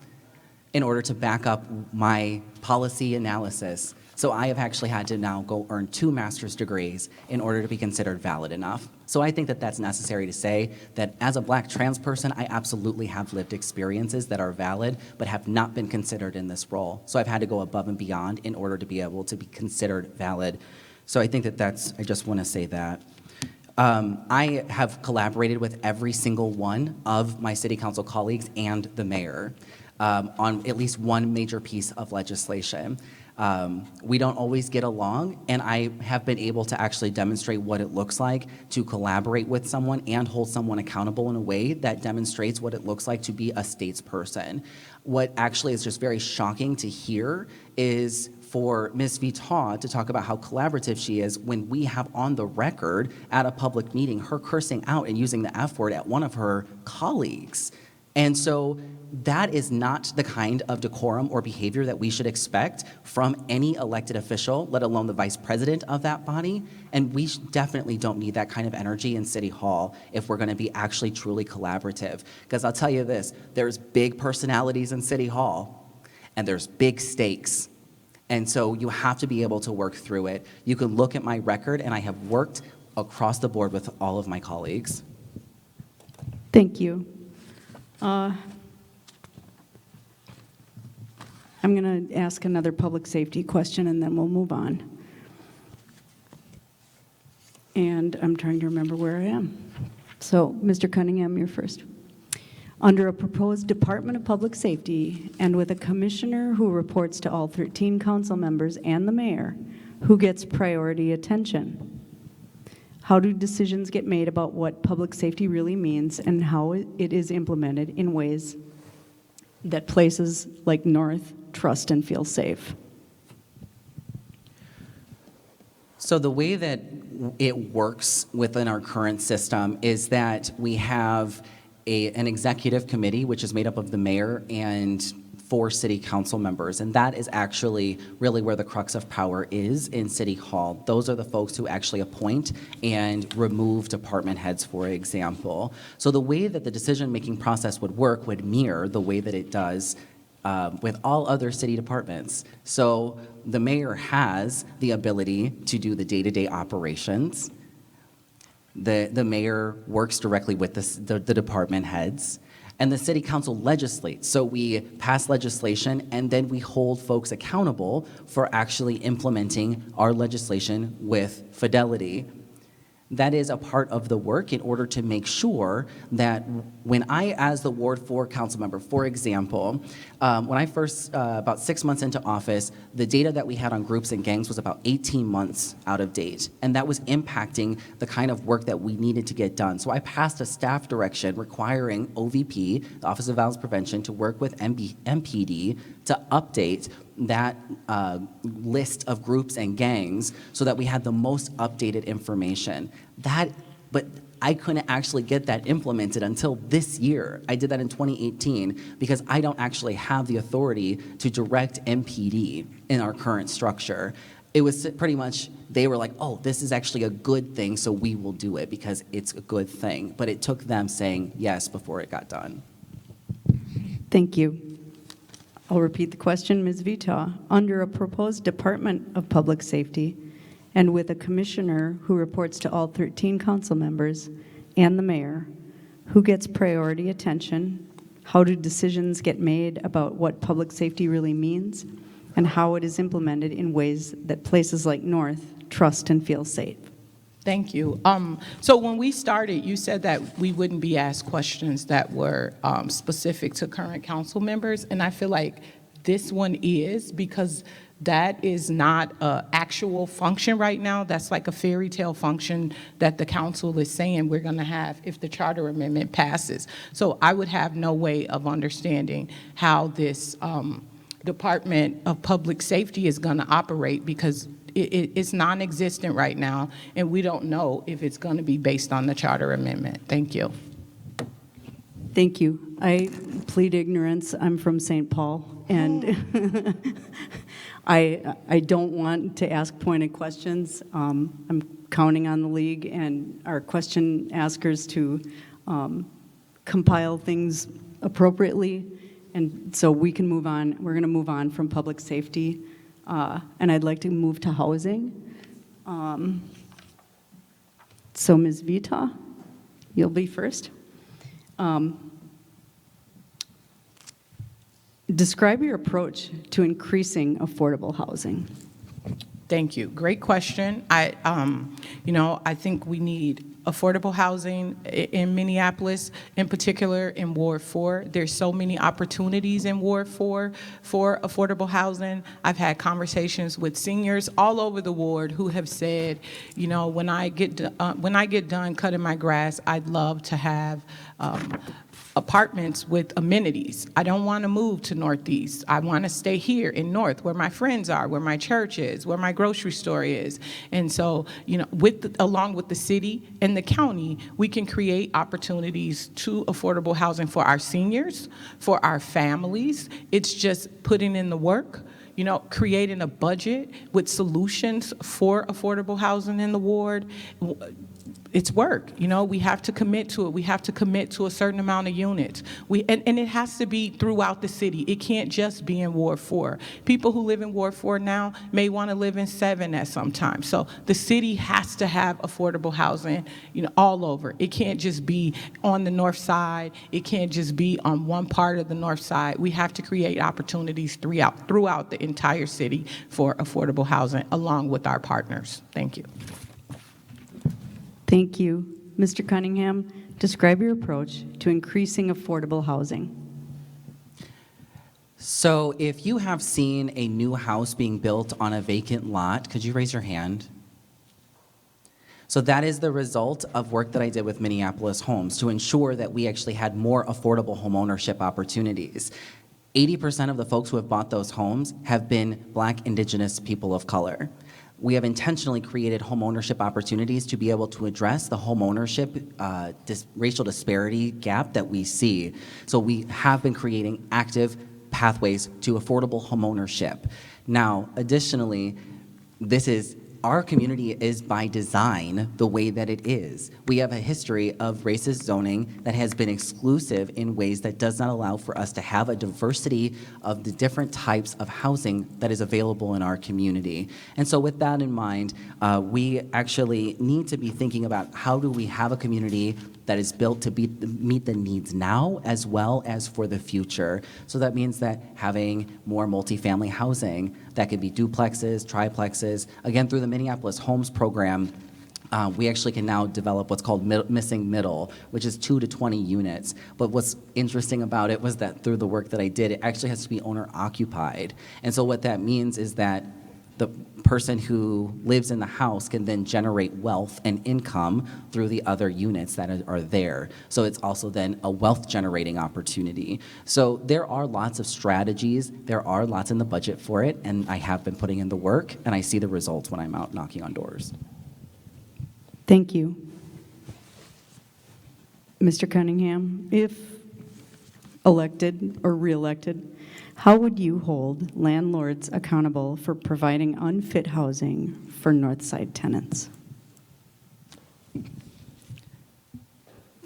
A: in order to back up my policy analysis. So I have actually had to now go earn 2 master's degrees in order to be considered valid enough. So I think that that's necessary to say that as a Black trans person, I absolutely have lived experiences that are valid, but have not been considered in this role. So I've had to go above and beyond in order to be able to be considered valid. So I think that I just want to say that. I have collaborated with every single one of my city council colleagues and the mayor on at least one major piece of legislation. We don't always get along, and I have been able to actually demonstrate what it looks like to collaborate with someone and hold someone accountable in a way that demonstrates what it looks like to be a statesperson. What actually is just very shocking to hear is for Ms. Vitaw to talk about how collaborative she is when we have on the record at a public meeting her cursing out and using the F word at one of her colleagues. And so that is not the kind of decorum or behavior that we should expect from any elected official, let alone the vice president of that body. And we definitely don't need that kind of energy in City Hall if we're going to be actually truly collaborative. Because I'll tell you this, there's big personalities in City Hall, and there's big stakes. And so you have to be able to work through it. You can look at my record, and I have worked across the board with all of my colleagues.
B: Thank you. I'm going to ask another public safety question, and then we'll move on. And I'm trying to remember where I am. So, Mr. Cunningham, you're first. Under a proposed Department of Public Safety and with a commissioner who reports to all 13 council members and the mayor, who gets priority attention? How do decisions get made about what public safety really means and how it is implemented in ways that places like North trust and feel safe?
A: So the way that it works within our current system is that we have an executive committee, which is made up of the mayor and 4 city council members, and that is actually really where the crux of power is in City Hall. Those are the folks who actually appoint and remove department heads, for example. So the way that the decision-making process would work would mirror the way that it does with all other city departments. So the mayor has the ability to do the day-to-day operations. The mayor works directly with the department heads, and the city council legislates. So we pass legislation, and then we hold folks accountable for actually implementing our legislation with fidelity. That is a part of the work in order to make sure that when I, as the Ward 4 council member, for example, when I first, about 6 months into office, the data that we had on groups and gangs was about 18 months out of date. And that was impacting the kind of work that we needed to get done. So I passed a staff direction requiring OVP, the Office of Violence Prevention, to work with MPD to update that list of groups and gangs so that we had the most updated information. But I couldn't actually get that implemented until this year. I did that in 2018 because I don't actually have the authority to direct MPD in our current structure. It was pretty much, they were like, oh, this is actually a good thing, so we will do it because it's a good thing. But it took them saying yes before it got done.
B: Thank you. I'll repeat the question, Ms. Vitaw. Under a proposed Department of Public Safety and with a commissioner who reports to all 13 council members and the mayor, who gets priority attention? How do decisions get made about what public safety really means and how it is implemented in ways that places like North trust and feel safe?
C: Thank you. So when we started, you said that we wouldn't be asked questions that were specific to current council members, and I feel like this one is, because that is not an actual function right now. That's like a fairy tale function that the council is saying we're going to have if the charter amendment passes. So I would have no way of understanding how this Department of Public Safety is going to operate, because it's non-existent right now, and we don't know if it's going to be based on the charter amendment. Thank you.
B: Thank you. I plead ignorance. I'm from St. Paul, and I don't want to ask pointed questions. I'm counting on the league and our question askers to compile things appropriately, and so we can move on. We're going to move on from public safety. And I'd like to move to housing. So Ms. Vita, you'll be first. Describe your approach to increasing affordable housing.
C: Thank you. Great question. I think we need affordable housing in Minneapolis, in particular in Ward 4. There's so many opportunities in Ward 4 for affordable housing. I've had conversations with seniors all over the ward who have said, when I get done cutting my grass, I'd love to have apartments with amenities. I don't want to move to Northeast. I want to stay here in North, where my friends are, where my church is, where my grocery store is. And so, along with the city and the county, we can create opportunities to affordable housing for our seniors, for our families. It's just putting in the work. Creating a budget with solutions for affordable housing in the ward. It's work. We have to commit to it. We have to commit to a certain amount of units. And it has to be throughout the city. It can't just be in Ward 4. People who live in Ward 4 now may want to live in 7 at some time. So the city has to have affordable housing, all over. It can't just be on the north side. It can't just be on one part of the north side. We have to create opportunities throughout the entire city for affordable housing, along with our partners. Thank you.
B: Thank you. Mr. Cunningham, describe your approach to increasing affordable housing.
A: So if you have seen a new house being built on a vacant lot, could you raise your hand? So that is the result of work that I did with Minneapolis Homes to ensure that we actually had more affordable homeownership opportunities. 80% of the folks who have bought those homes have been Black, Indigenous people of color. We have intentionally created homeownership opportunities to be able to address the homeownership racial disparity gap that we see. So we have been creating active pathways to affordable homeownership. Now, additionally, our community is by design the way that it is. We have a history of racist zoning that has been exclusive in ways that does not allow for us to have a diversity of the different types of housing that is available in our community. And so with that in mind, we actually need to be thinking about how do we have a community that is built to meet the needs now as well as for the future. So that means that having more multifamily housing, that could be duplexes, triplexes. Again, through the Minneapolis Homes program, we actually can now develop what's called missing middle, which is 2 to 20 units. But what's interesting about it was that through the work that I did, it actually has to be owner occupied. And so what that means is that the person who lives in the house can then generate wealth and income through the other units that are there. So it's also then a wealth generating opportunity. So there are lots of strategies, there are lots in the budget for it, and I have been putting in the work, and I see the results when I'm out knocking on doors.
B: Thank you. Mr. Cunningham, if elected or re-elected, how would you hold landlords accountable for providing unfit housing for Northside tenants?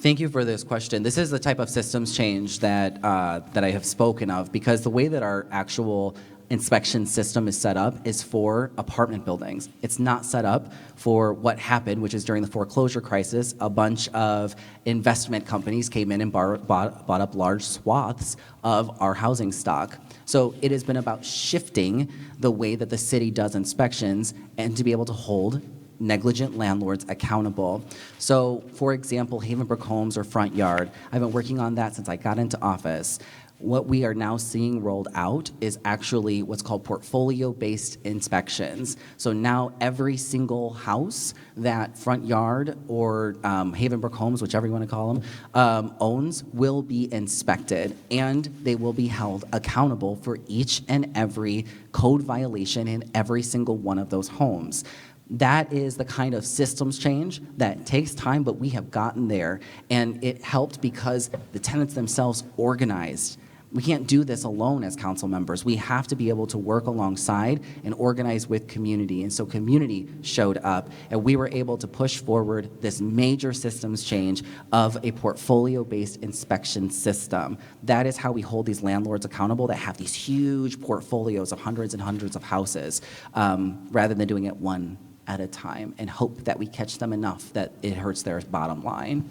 A: Thank you for this question. This is the type of systems change that I have spoken of, because the way that our actual inspection system is set up is for apartment buildings. It's not set up for what happened, which is during the foreclosure crisis, a bunch of investment companies came in and bought up large swaths of our housing stock. So it has been about shifting the way that the city does inspections and to be able to hold negligent landlords accountable. So, for example, Havenbrook Homes or Front Yard, I've been working on that since I got into office. What we are now seeing rolled out is actually what's called portfolio-based inspections. So now every single house that Front Yard or Havenbrook Homes, whichever you want to call them, owns will be inspected, and they will be held accountable for each and every code violation in every single one of those homes. That is the kind of systems change that takes time, but we have gotten there, and it helped because the tenants themselves organized. We can't do this alone as council members. We have to be able to work alongside and organize with community. And so community showed up, and we were able to push forward this major systems change of a portfolio-based inspection system. That is how we hold these landlords accountable that have these huge portfolios of hundreds and hundreds of houses, rather than doing it one at a time and hope that we catch them enough that it hurts their bottom line.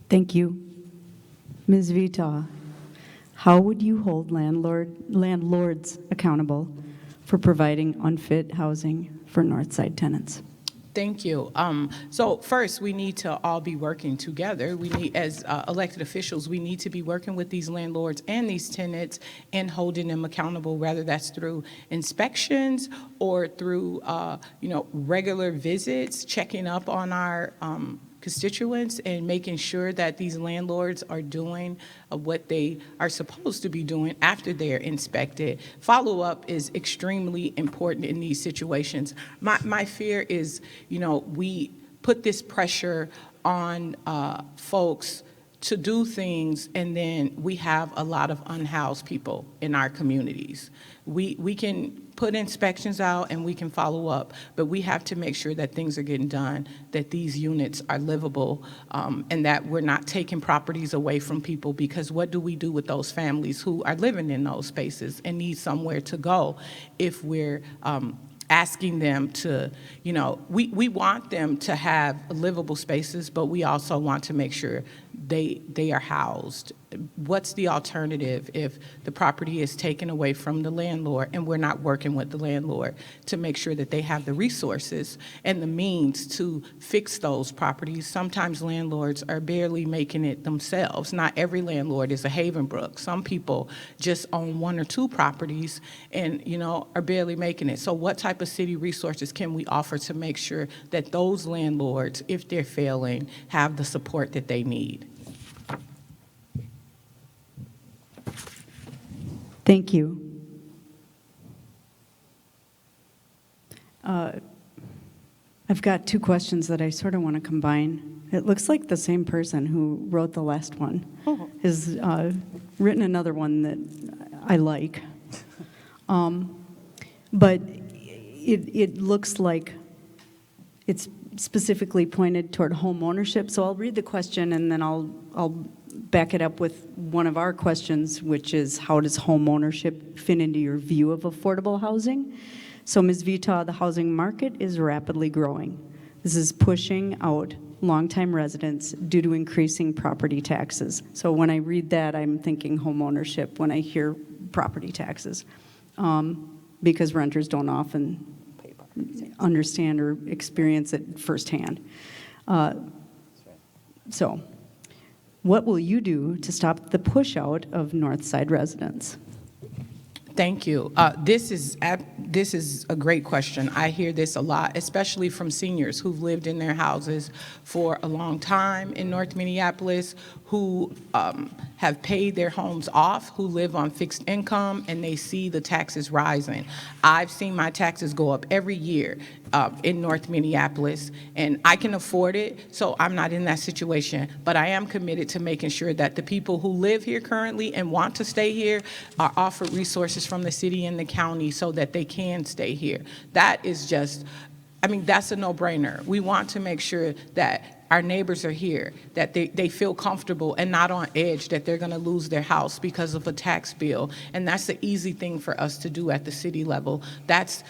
B: Thank you. Ms. Vita, how would you hold landlords accountable for providing unfit housing for Northside tenants?
C: Thank you. So first, we need to all be working together. We need, as elected officials, we need to be working with these landlords and these tenants and holding them accountable, whether that's through inspections or through, regular visits, checking up on our constituents and making sure that these landlords are doing what they are supposed to be doing after they're inspected. Follow-up is extremely important in these situations. My fear is, we put this pressure on folks to do things, and then we have a lot of unhoused people in our communities. We can put inspections out and we can follow up, but we have to make sure that things are getting done, that these units are livable, and that we're not taking properties away from people, because what do we do with those families who are living in those spaces and need somewhere to go if we're asking them to, we want them to have livable spaces, but we also want to make sure they are housed. What's the alternative if the property is taken away from the landlord and we're not working with the landlord to make sure that they have the resources and the means to fix those properties? Sometimes landlords are barely making it themselves. Not every landlord is a Havenbrook. Some people just own one or two properties and, are barely making it. So what type of city resources can we offer to make sure that those landlords, if they're failing, have the support that they need?
B: Thank you. I've got two questions that I sort of want to combine. It looks like the same person who wrote the last one has written another one that I like. But it looks like it's specifically pointed toward home ownership. So I'll read the question and then I'll back it up with one of our questions, which is, how does home ownership fit into your view of affordable housing? So Ms. Vita, the housing market is rapidly growing. This is pushing out longtime residents due to increasing property taxes. So when I read that, I'm thinking home ownership when I hear property taxes, because renters don't often understand or experience it firsthand. So what will you do to stop the push out of Northside residents?
C: Thank you. This is a great question. I hear this a lot, especially from seniors who've lived in their houses for a long time in North Minneapolis, who have paid their homes off, who live on fixed income, and they see the taxes rising. I've seen my taxes go up every year in North Minneapolis, and I can afford it, so I'm not in that situation. But I am committed to making sure that the people who live here currently and want to stay here are offered resources from the city and the county so that they can stay here. That is just, that's a no-brainer. We want to make sure that our neighbors are here, that they feel comfortable and not on edge that they're going to lose their house because of a tax bill. And that's the easy thing for us to do at the city level. That's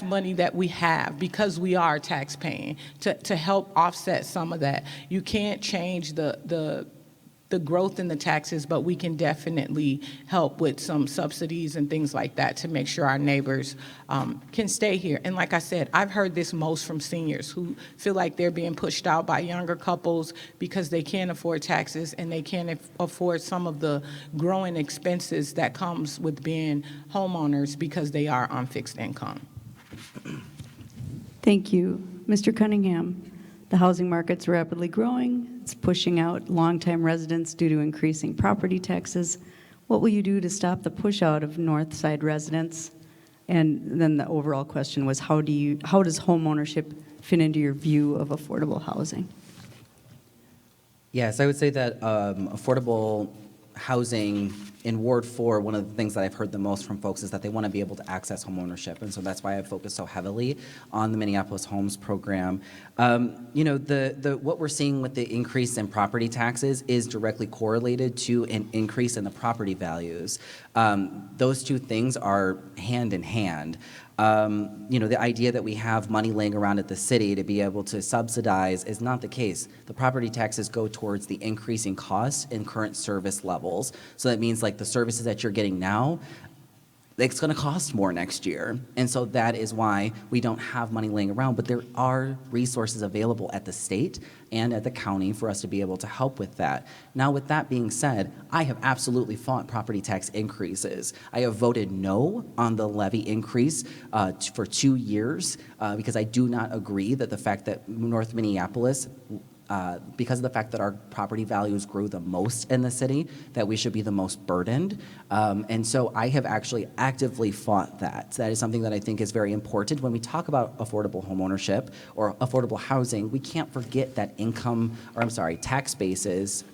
C: money that we have because we are tax paying to help offset some of that. You can't change the growth in the taxes, but we can definitely help with some subsidies and things like that to make sure our neighbors can stay here. And like I said, I've heard this most from seniors who feel like they're being pushed out by younger couples because they can't afford taxes and they can't afford some of the growing expenses that comes with being homeowners because they are on fixed income.
B: Thank you. Mr. Cunningham, the housing market's rapidly growing. It's pushing out longtime residents due to increasing property taxes. What will you do to stop the push out of Northside residents? And then the overall question was, how does home ownership fit into your view of affordable housing?
A: Yes, I would say that affordable housing in Ward 4, one of the things that I've heard the most from folks is that they want to be able to access homeownership. And so that's why I focus so heavily on the Minneapolis Homes program. You know, what we're seeing with the increase in property taxes is directly correlated to an increase in the property values. Those two things are hand in hand. You know, the idea that we have money laying around at the city to be able to subsidize is not the case. The property taxes go towards the increasing costs in current service levels. So that means like the services that you're getting now, it's going to cost more next year. And so that is why we don't have money laying around, but there are resources available at the state and at the county for us to be able to help with that. Now, with that being said, I have absolutely fought property tax increases. I have voted no on the levy increase for 2 years because I do not agree that the fact that North Minneapolis because of the fact that our property values grew the most in the city, that we should be the most burdened. And so I have actually actively fought that. So that is something that I think is very important. When we talk about affordable homeownership or affordable housing, we can't forget that tax bases,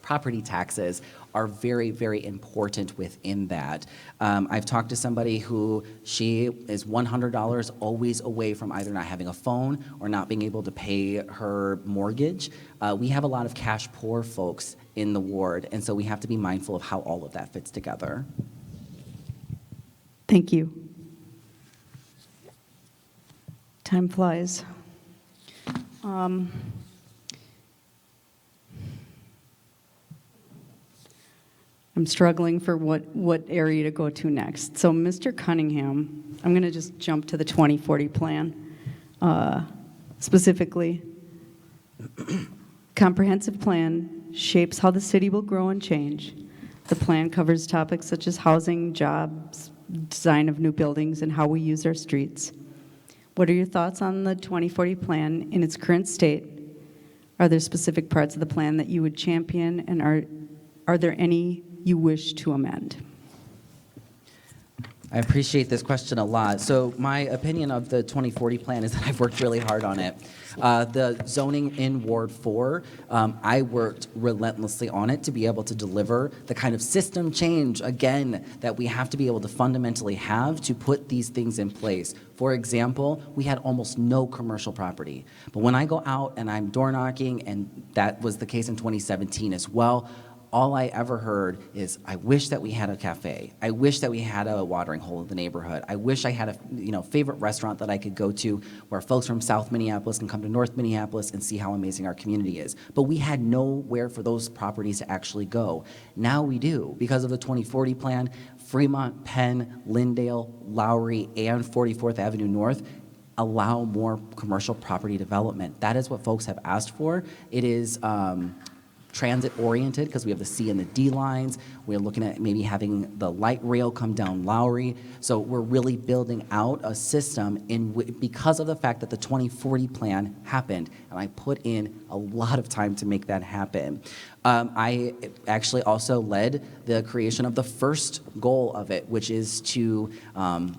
A: property taxes are very, very important within that. I've talked to somebody who she is $100 always away from either not having a phone or not being able to pay her mortgage. We have a lot of cash poor folks in the ward, and so we have to be mindful of how all of that fits together.
B: Thank you. Time flies. I'm struggling for what area to go to next. So, Mr. Cunningham, I'm going to just jump to the 2040 plan. Specifically, comprehensive plan shapes how the city will grow and change. The plan covers topics such as housing, jobs, design of new buildings, and how we use our streets. What are your thoughts on the 2040 plan in its current state? Are there specific parts of the plan that you would champion, and are there any you wish to amend?
A: I appreciate this question a lot. So my opinion of the 2040 plan is that I've worked really hard on it. The zoning in Ward 4, I worked relentlessly on it to be able to deliver the kind of system change, again, that we have to be able to fundamentally have to put these things in place. For example, we had almost no commercial property. But when I go out and I'm door knocking, and that was the case in 2017 as well, all I ever heard is, I wish that we had a cafe. I wish that we had a watering hole in the neighborhood. I wish I had a favorite restaurant that I could go to where folks from South Minneapolis can come to North Minneapolis and see how amazing our community is. But we had nowhere for those properties to actually go. Now we do. Because of the 2040 plan, Fremont, Penn, Lindale, Lowry, and 44th Avenue North allow more commercial property development. That is what folks have asked for. It is transit-oriented because we have the C and the D lines. We're looking at maybe having the light rail come down Lowry. So we're really building out a system because of the fact that the 2040 plan happened, and I put in a lot of time to make that happen. I actually also led the creation of the first goal of it, which is to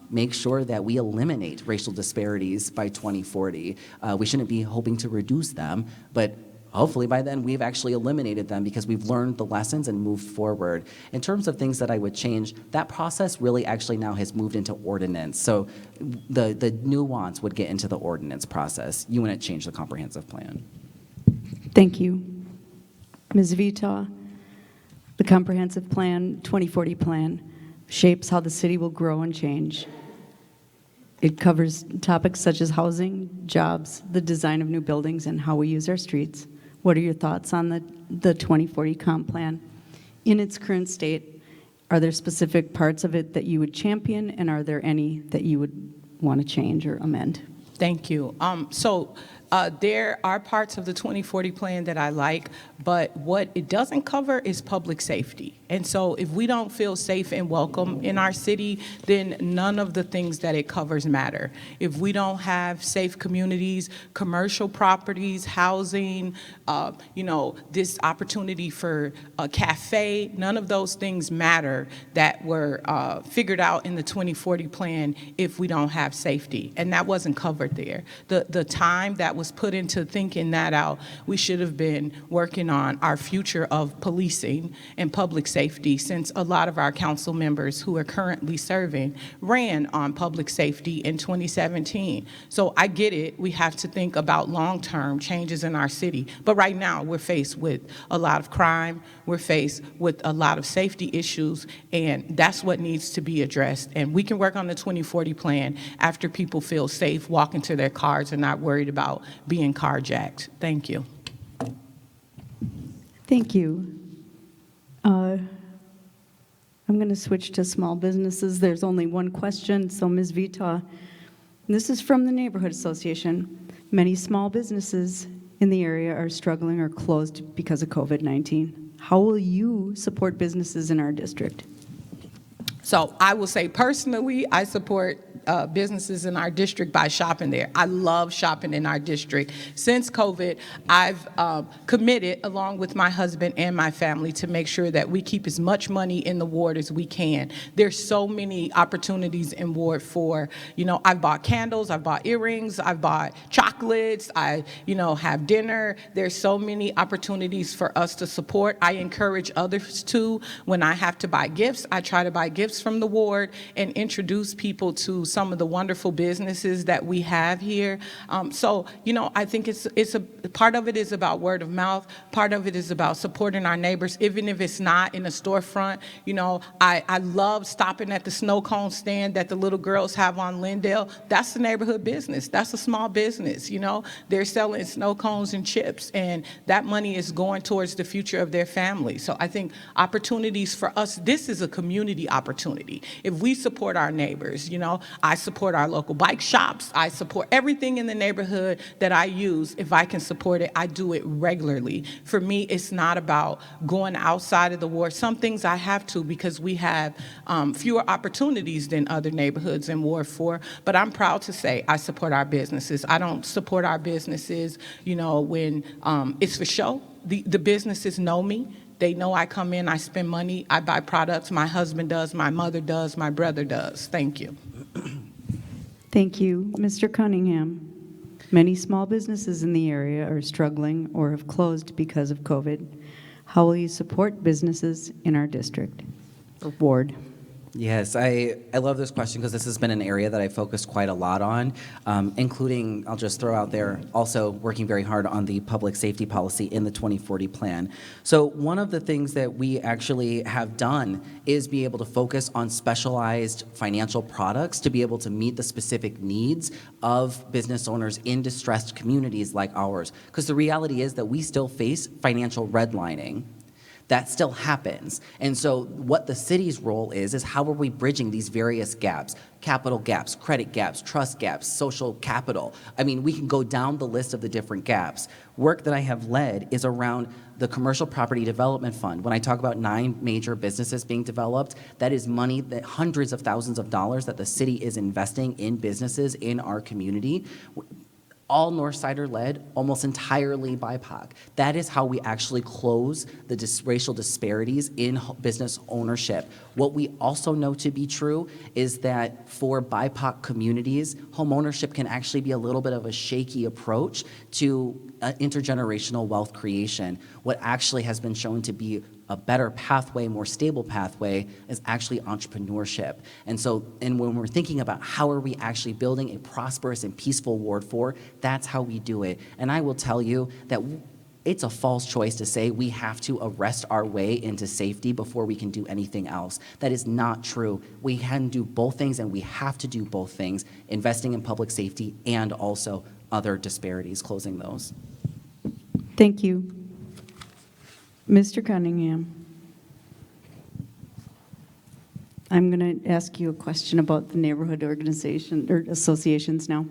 A: make sure that we eliminate racial disparities by 2040. We shouldn't be hoping to reduce them, but hopefully by then we've actually eliminated them because we've learned the lessons and moved forward. In terms of things that I would change, that process really actually now has moved into ordinance. So the nuance would get into the ordinance process. You wouldn't change the comprehensive plan.
B: Thank you. Ms. Vita, the comprehensive plan, 2040 plan, shapes how the city will grow and change. It covers topics such as housing, jobs, the design of new buildings, and how we use our streets. What are your thoughts on the 2040 comp plan? In its current state, are there specific parts of it that you would champion, and are there any that you would want to change or amend?
C: Thank you. There are parts of the 2040 plan that I like, but what it doesn't cover is public safety. And so if we don't feel safe and welcome in our city, then none of the things that it covers matter. If we don't have safe communities, commercial properties, housing, this opportunity for a cafe, none of those things matter that were figured out in the 2040 plan if we don't have safety. And that wasn't covered there. The time that was was put into thinking that out. We should have been working on our future of policing and public safety, since a lot of our council members who are currently serving ran on public safety in 2017. So I get it, we have to think about long-term changes in our city. But right now, we're faced with a lot of crime, we're faced with a lot of safety issues, and that's what needs to be addressed. And we can work on the 2040 plan after people feel safe walking to their cars and not worried about being carjacked. Thank you.
B: Thank you. I'm going to switch to small businesses. There's only one question, so Ms. Vita, this is from the Neighborhood Association. Many small businesses in the area are struggling or closed because of COVID-19. How will you support businesses in our district?
C: So I will say personally, I support businesses in our district by shopping there. I love shopping in our district. Since COVID, I've committed, along with my husband and my family, to make sure that we keep as much money in the ward as we can. There's so many opportunities in Ward 4. You know, I've bought candles, I've bought earrings, I've bought chocolates, I, have dinner. There's so many opportunities for us to support. I encourage others to. When I have to buy gifts, I try to buy gifts from the ward and introduce people to some of the wonderful businesses that we have here. So, I think it's a part of it is about word of mouth. Part of it is about supporting our neighbors, even if it's not in a storefront. I love stopping at the snow cone stand that the little girls have on Lindale. That's the neighborhood business. That's a small business. They're selling snow cones and chips, and that money is going towards the future of their family. So I think opportunities for us, this is a community opportunity. If we support our neighbors, I support our local bike shops. I support everything in the neighborhood that I use. If I can support it, I do it regularly. For me, it's not about going outside of the ward. Some things I have to because we have fewer opportunities than other neighborhoods in Ward 4, but I'm proud to say I support our businesses. I don't support our businesses, when it's for show. The businesses know me. They know I come in, I spend money, I buy products. My husband does, my mother does, my brother does. Thank you.
B: Thank you. Mr. Cunningham, many small businesses in the area are struggling or have closed because of COVID. How will you support businesses in our district or ward?
A: Yes, I love this question because this has been an area that I focused quite a lot on, including, I'll just throw out there, also working very hard on the public safety policy in the 2040 plan. So one of the things that we actually have done is be able to focus on specialized financial products to be able to meet the specific needs of business owners in distressed communities like ours. Because the reality is that we still face financial redlining. That still happens. And so what the city's role is how are we bridging these various gaps, capital gaps, credit gaps, trust gaps, social capital. I mean, we can go down the list of the different gaps. Work that I have led is around the Commercial Property Development Fund. When I talk about 9 major businesses being developed, that is money, that hundreds of thousands of dollars that the city is investing in businesses in our community. All Northsider led, almost entirely BIPOC. That is how we actually close the racial disparities in business ownership. What we also know to be true is that for BIPOC communities, home ownership can actually be a little bit of a shaky approach to intergenerational wealth creation. What actually has been shown to be a better pathway, more stable pathway, is actually entrepreneurship. And when we're thinking about how are we actually building a prosperous and peaceful Ward 4, that's how we do it. And I will tell you that it's a false choice to say we have to arrest our way into safety before we can do anything else. That is not true. We can do both things, and we have to do both things, investing in public safety and also other disparities, closing those.
B: Thank you. Mr. Cunningham, I'm going to ask you a question about the neighborhood organization or associations now.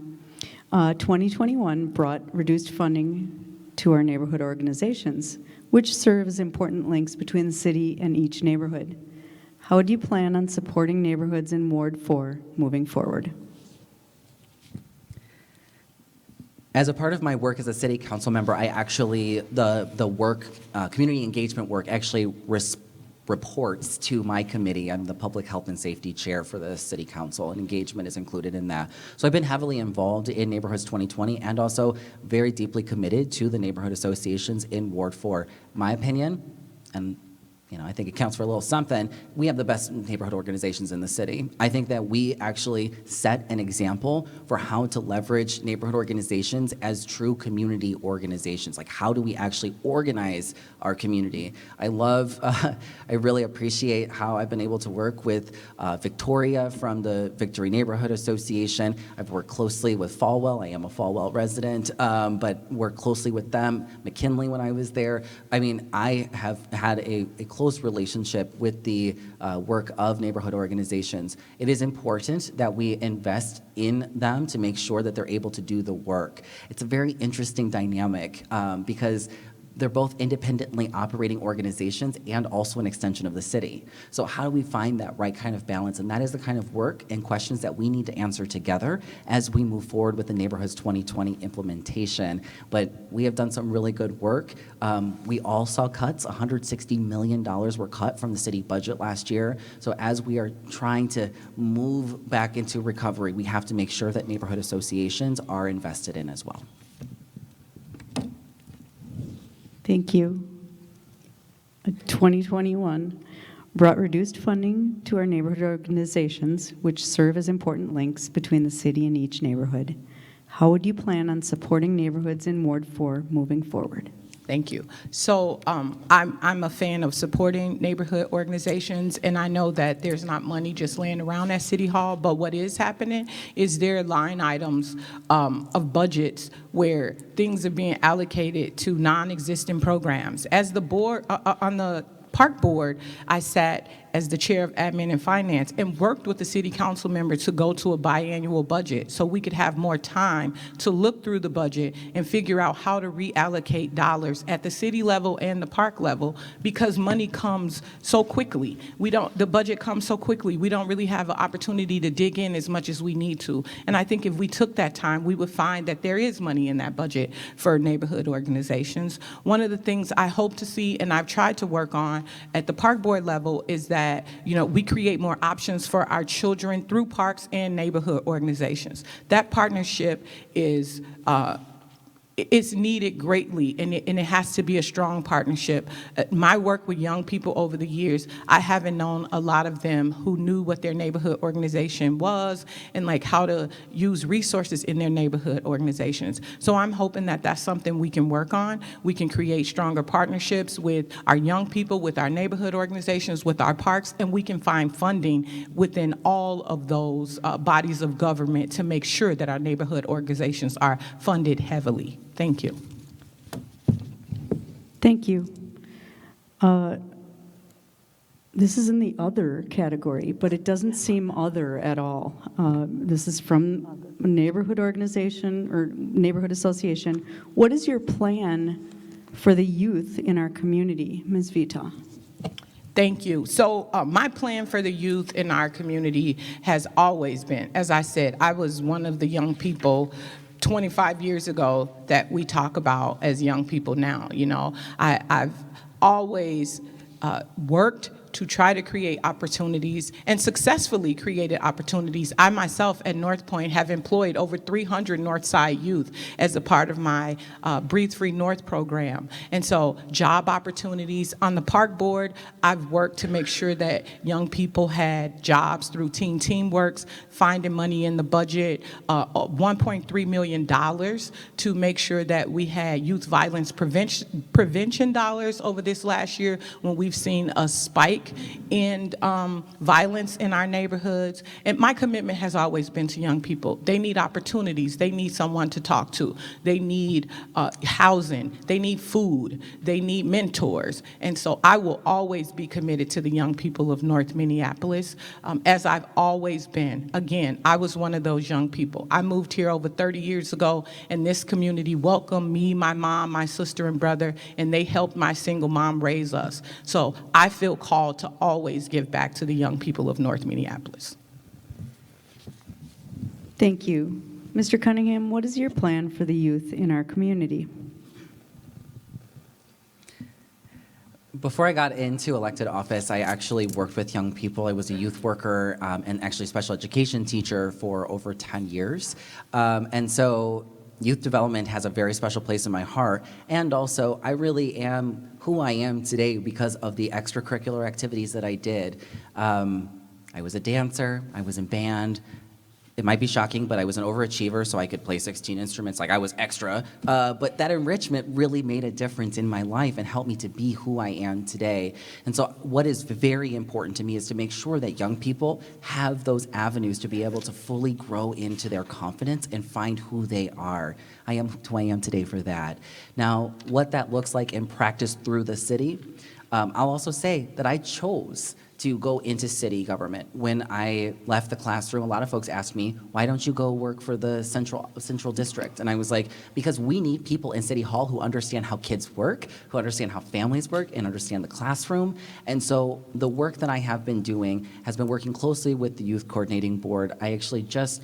B: 2021 brought reduced funding to our neighborhood organizations, which serve as important links between the city and each neighborhood. How do you plan on supporting neighborhoods in Ward 4 moving forward?
A: As a part of my work as a city council member, I actually, the work, community engagement work actually reports to my committee. I'm the Public Health and Safety Chair for the City Council, and engagement is included in that. So I've been heavily involved in Neighborhoods 2020 and also very deeply committed to the neighborhood associations in Ward 4. My opinion, and I think it counts for a little something, we have the best neighborhood organizations in the city. I think that we actually set an example for how to leverage neighborhood organizations as true community organizations. Like, how do we actually organize our community? I really appreciate how I've been able to work with Victoria from the Victory Neighborhood Association. I've worked closely with Falwell. I am a Falwell resident, but worked closely with them. McKinley when I was there. I mean, I have had a close relationship with the work of neighborhood organizations. It is important that we invest in them to make sure that they're able to do the work. It's a very interesting dynamic because they're both independently operating organizations and also an extension of the city. So how do we find that right kind of balance? And that is the kind of work and questions that we need to answer together as we move forward with the Neighborhoods 2020 implementation. But we have done some really good work. We all saw cuts. $160 million were cut from the city budget last year. So as we are trying to move back into recovery, we have to make sure that neighborhood associations are invested in as well.
B: Thank you. 2021 brought reduced funding to our neighborhood organizations, which serve as important links between the city and each neighborhood. How would you plan on supporting neighborhoods in Ward 4 moving forward?
C: Thank you. So I'm a fan of supporting neighborhood organizations, and I know that there's not money just laying around at City Hall, but what is happening is there are line items of budgets where things are being allocated to non-existent programs. As the board, on the Park Board, I sat as the chair of admin and finance and worked with the city council members to go to a biannual budget so we could have more time to look through the budget and figure out how to reallocate dollars at the city level and the park level, because money comes so quickly. The budget comes so quickly, we don't really have an opportunity to dig in as much as we need to. And I think if we took that time, we would find that there is money in that budget for neighborhood organizations. One of the things I hope to see, and I've tried to work on at the park board level, is that we create more options for our children through parks and neighborhood organizations. That partnership is it's needed greatly, and it has to be a strong partnership. My work with young people over the years, I haven't known a lot of them who knew what their neighborhood organization was and like how to use resources in their neighborhood organizations. So I'm hoping that that's something we can work on. We can create stronger partnerships with our young people, with our neighborhood organizations, with our parks, and we can find funding within all of those bodies of government to make sure that our neighborhood organizations are funded heavily. Thank you.
B: Thank you. This is in the other category, but it doesn't seem other at all. This is from a neighborhood organization or neighborhood association. What is your plan for the youth in our community, Ms. Vita?
C: Thank you. So my plan for the youth in our community has always been, as I said, I was one of the young people 25 years ago that we talk about as young people now. I've always worked to try to create opportunities and successfully created opportunities. I myself at North Point have employed over 300 Northside youth as a part of my Breathe Free North program. And so job opportunities. On the park board, I've worked to make sure that young people had jobs through Teen Teamworks, finding money in the budget, $1.3 million to make sure that we had youth violence prevention dollars over this last year when we've seen a spike in violence in our neighborhoods. And my commitment has always been to young people. They need opportunities. They need someone to talk to. They need housing. They need food. They need mentors. And so I will always be committed to the young people of North Minneapolis, as I've always been. Again, I was one of those young people. I moved here over 30 years ago, and this community welcomed me, my mom, my sister, and brother, and they helped my single mom raise us. So I feel called to always give back to the young people of North Minneapolis.
B: Thank you. Mr. Cunningham, what is your plan for the youth in our community?
A: Before I got into elected office, I actually worked with young people. I was a youth worker and actually special education teacher for over 10 years. And so youth development has a very special place in my heart. And also, I really am who I am today because of the extracurricular activities that I did. I was a dancer, I was in band. It might be shocking, but I was an overachiever, so I could play 16 instruments, like I was extra. But that enrichment really made a difference in my life and helped me to be who I am today. And so what is very important to me is to make sure that young people have those avenues to be able to fully grow into their confidence and find who they are. I am who I am today for that. Now, what that looks like in practice through the city, I'll also say that I chose to go into city government. When I left the classroom, a lot of folks asked me, why don't you go work for the central district? And I was like, because we need people in City Hall who understand how kids work, who understand how families work, and understand the classroom. And so the work that I have been doing has been working closely with the Youth Coordinating Board. I actually just,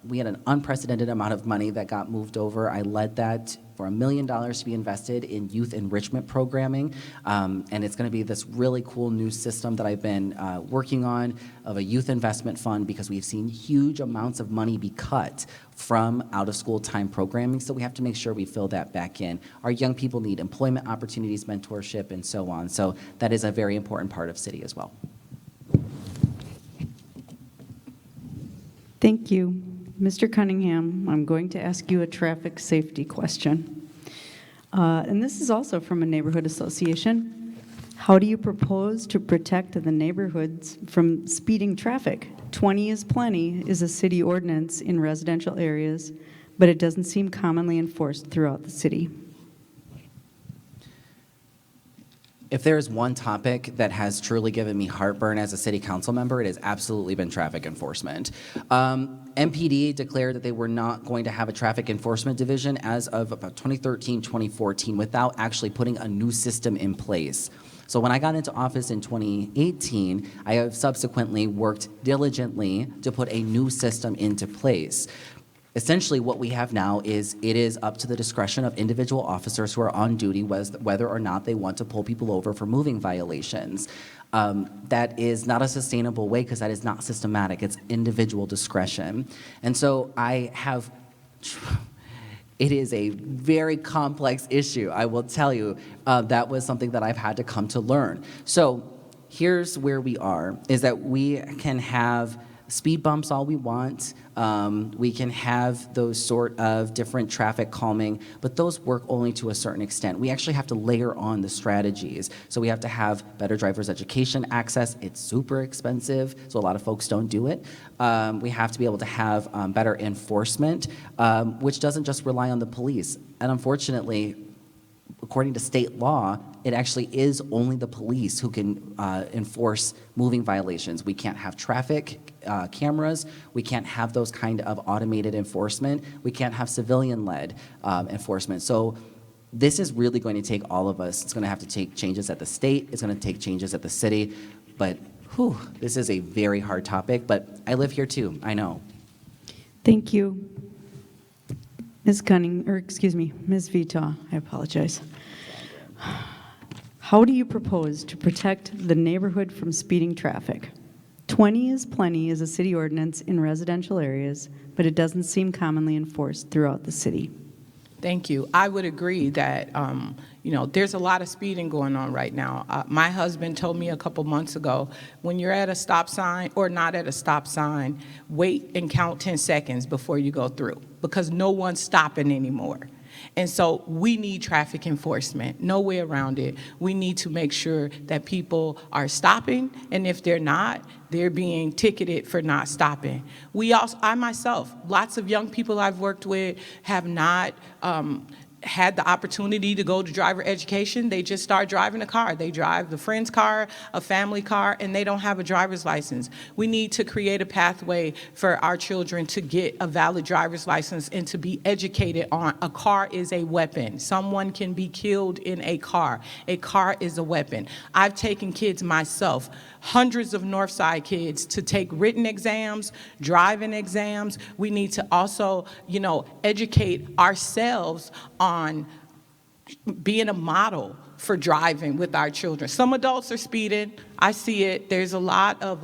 A: we had an unprecedented amount of money that got moved over. I led that for $1 million to be invested in youth enrichment programming. And it's gonna be this really cool new system that I've been working on of a youth investment fund, because we've seen huge amounts of money be cut from out-of-school time programming, so we have to make sure we fill that back in. Our young people need employment opportunities, mentorship, and so on. So that is a very important part of City as well.
B: Thank you. Mr. Cunningham, I'm going to ask you a traffic safety question. And this is also from a neighborhood association. How do you propose to protect the neighborhoods from speeding traffic? 20 is plenty is a city ordinance in residential areas, but it doesn't seem commonly enforced throughout the city.
A: If there is one topic that has truly given me heartburn as a city council member, it has absolutely been traffic enforcement. MPD declared that they were not going to have a traffic enforcement division as of about 2013, 2014, without actually putting a new system in place. So when I got into office in 2018, I have subsequently worked diligently to put a new system into place. Essentially, what we have now is it is up to the discretion of individual officers who are on duty whether or not they want to pull people over for moving violations. That is not a sustainable way, because that is not systematic. It's individual discretion. And so I have, it is a very complex issue, I will tell you. That was something that I've had to come to learn. So here's where we are, is that we can have speed bumps all we want. We can have those sort of different traffic calming, but those work only to a certain extent. We actually have to layer on the strategies. So we have to have better driver's education access. It's super expensive, so a lot of folks don't do it. We have to be able to have better enforcement, which doesn't just rely on the police. And unfortunately, according to state law, it actually is only the police who can enforce moving violations. We can't have traffic cameras. We can't have those kind of automated enforcement. We can't have civilian-led enforcement. So this is really going to take all of us. It's going to have to take changes at the state. It's going to take changes at the city. But whew, this is a very hard topic, but I live here too, I know.
B: Thank you. Ms. Ms. Vita, I apologize. How do you propose to protect the neighborhood from speeding traffic? 20 is plenty is a city ordinance in residential areas, but it doesn't seem commonly enforced throughout the city.
C: Thank you. I would agree that, there's a lot of speeding going on right now. My husband told me a couple months ago, when you're at a stop sign or not at a stop sign, wait and count 10 seconds before you go through, because no one's stopping anymore. And so we need traffic enforcement, no way around it. We need to make sure that people are stopping, and if they're not, they're being ticketed for not stopping. I myself, lots of young people I've worked with have not had the opportunity to go to driver education. They just start driving a car. They drive the friend's car, a family car, and they don't have a driver's license. We need to create a pathway for our children to get a valid driver's license and to be educated on a car is a weapon. Someone can be killed in a car. A car is a weapon. I've taken kids myself, hundreds of Northside kids, to take written exams, driving exams. We need to also, educate ourselves on being a model for driving with our children. Some adults are speeding. I see it. There's a lot of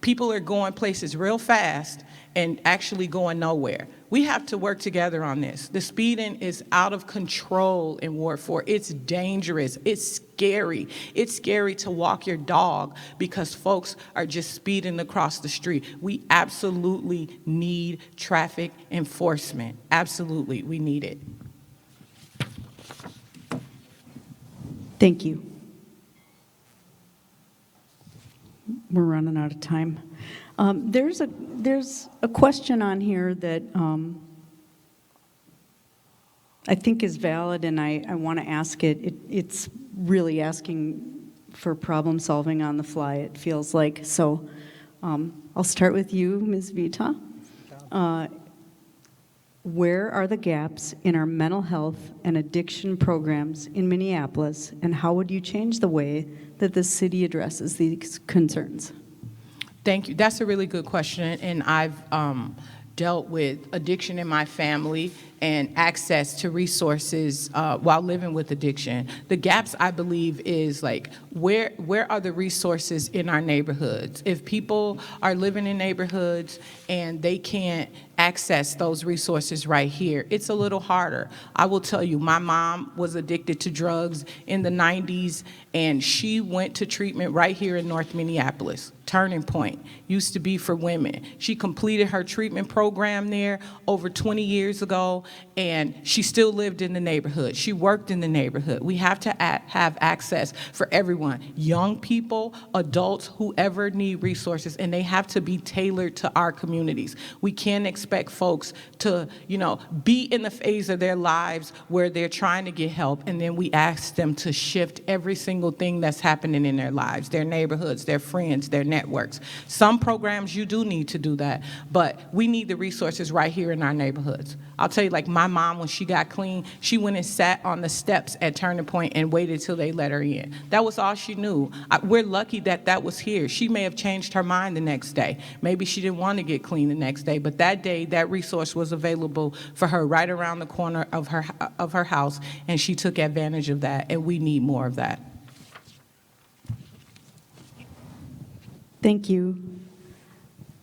C: people are going places real fast and actually going nowhere. We have to work together on this. The speeding is out of control in Ward 4. It's dangerous. It's scary. It's scary to walk your dog because folks are just speeding across the street. We absolutely need traffic enforcement. Absolutely, we need it.
B: Thank you. We're running out of time. There's a question on here that I think is valid, and I want to ask it. It's really asking for problem solving on the fly, it feels like. So I'll start with you, Ms. Vita. Where are the gaps in our mental health and addiction programs in Minneapolis, and how would you change the way that the city addresses these concerns?
C: Thank you. That's a really good question, and I've dealt with addiction in my family and access to resources while living with addiction. The gaps, I believe, is where are the resources in our neighborhoods? If people are living in neighborhoods and they can't access those resources right here, it's a little harder. I will tell you, my mom was addicted to drugs in the 90s, and she went to treatment right here in North Minneapolis. Turning Point used to be for women. She completed her treatment program there over 20 years ago, and she still lived in the neighborhood. She worked in the neighborhood. We have to have access for everyone, young people, adults, whoever need resources, and they have to be tailored to our communities. We can't expect folks to, be in the phase of their lives where they're trying to get help, and then we ask them to shift every single thing that's happening in their lives, their neighborhoods, their friends, their networks. Some programs you do need to do that, but we need the resources right here in our neighborhoods. I'll tell you, my mom, when she got clean, she went and sat on the steps at Turning Point and waited till they let her in. That was all she knew. We're lucky that was here. She may have changed her mind the next day. Maybe she didn't want to get clean the next day, but that day, that resource was available for her right around the corner of her house, and she took advantage of that, and we need more of that.
B: Thank you.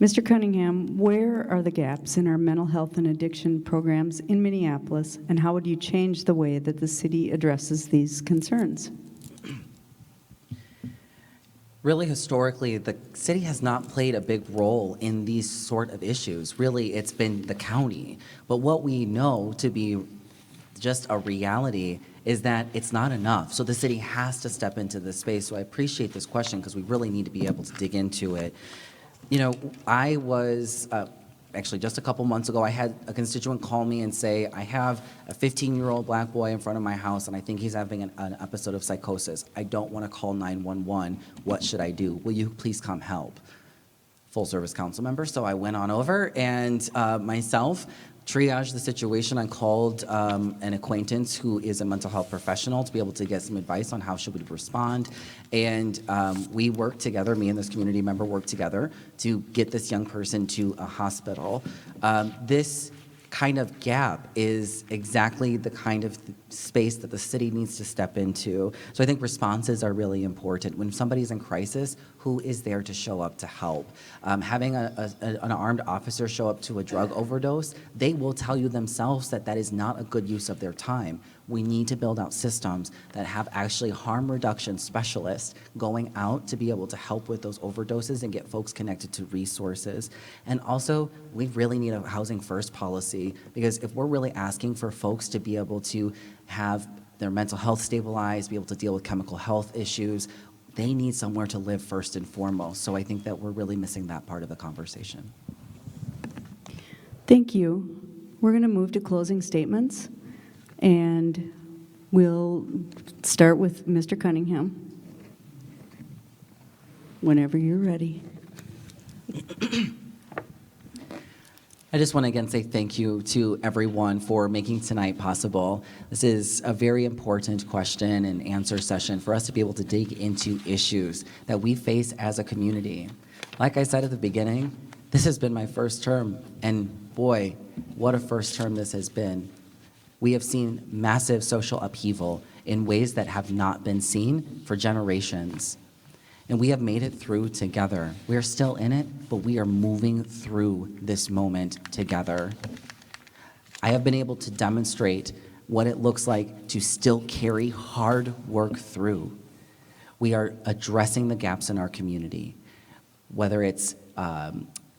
B: Mr. Cunningham, where are the gaps in our mental health and addiction programs in Minneapolis, and how would you change the way that the city addresses these concerns?
A: Really, historically, the city has not played a big role in these sort of issues. Really, it's been the county. But what we know to be just a reality is that it's not enough. So the city has to step into this space. So I appreciate this question because we really need to be able to dig into it. I was, actually just a couple months ago, I had a constituent call me and say, I have a 15-year-old black boy in front of my house and I think he's having an episode of psychosis. I don't want to call 911. What should I do? Will you please come help? Full service council member. So I went on over and myself triaged the situation. I called an acquaintance who is a mental health professional to be able to get some advice on how should we respond. And we worked together, me and this community member worked together to get this young person to a hospital. This kind of gap is exactly the kind of space that the city needs to step into. So I think responses are really important. When somebody's in crisis, who is there to show up to help? Having an armed officer show up to a drug overdose, they will tell you themselves that that is not a good use of their time. We need to build out systems that have actually harm reduction specialists going out to be able to help with those overdoses and get folks connected to resources. And also, we really need a housing first policy, because if we're really asking for folks to be able to have their mental health stabilized, be able to deal with chemical health issues, they need somewhere to live first and foremost. So I think that we're really missing that part of the conversation.
B: Thank you. We're going to move to closing statements, and we'll start with Mr. Cunningham. Whenever you're ready.
A: I just want to again say thank you to everyone for making tonight possible. This is a very important question and answer session for us to be able to dig into issues that we face as a community. Like I said at the beginning, this has been my first term, and boy, what a first term this has been. We have seen massive social upheaval in ways that have not been seen for generations. And we have made it through together. We are still in it, but we are moving through this moment together. I have been able to demonstrate what it looks like to still carry hard work through. We are addressing the gaps in our community, whether it's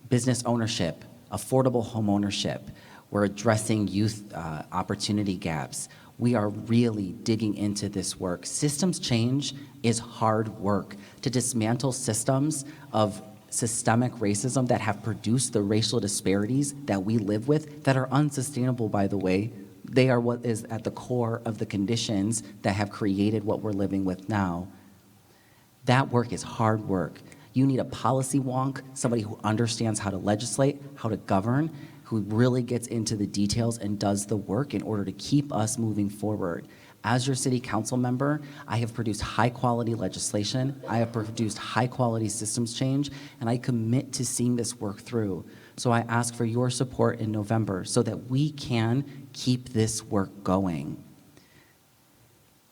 A: business ownership, affordable home ownership. We're addressing youth opportunity gaps. We are really digging into this work. Systems change is hard work. To dismantle systems of systemic racism that have produced the racial disparities that we live with, that are unsustainable, by the way. They are what is at the core of the conditions that have created what we're living with now. That work is hard work. You need a policy wonk, somebody who understands how to legislate, how to govern, who really gets into the details and does the work in order to keep us moving forward. As your city council member, I have produced high-quality legislation, I have produced high-quality systems change, and I commit to seeing this work through. So I ask for your support in November so that we can keep this work going.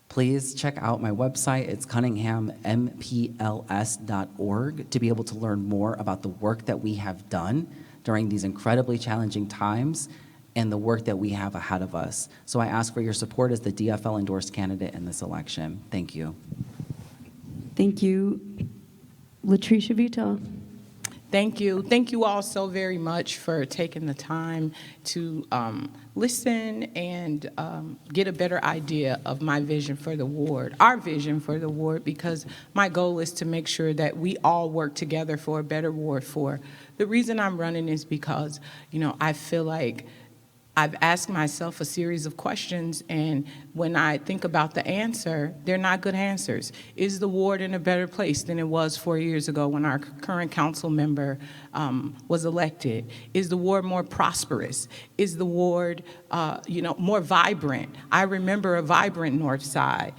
A: Please check out my website. It's cunninghammpls.org to be able to learn more about the work that we have done during these incredibly challenging times and the work that we have ahead of us. So I ask for your support as the DFL endorsed candidate in this election. Thank you.
B: Thank you. Latricia Vito.
C: Thank you. Thank you all so very much for taking the time to listen and get a better idea of my vision for the ward, our vision for the ward, because my goal is to make sure that we all work together for a better ward 4. The reason I'm running is because, I feel like I've asked myself a series of questions, and when I think about the answer, they're not good answers. Is the ward in a better place than it was 4 years ago when our current council member was elected? Is the ward more prosperous? Is the ward, more vibrant? I remember a vibrant North Side.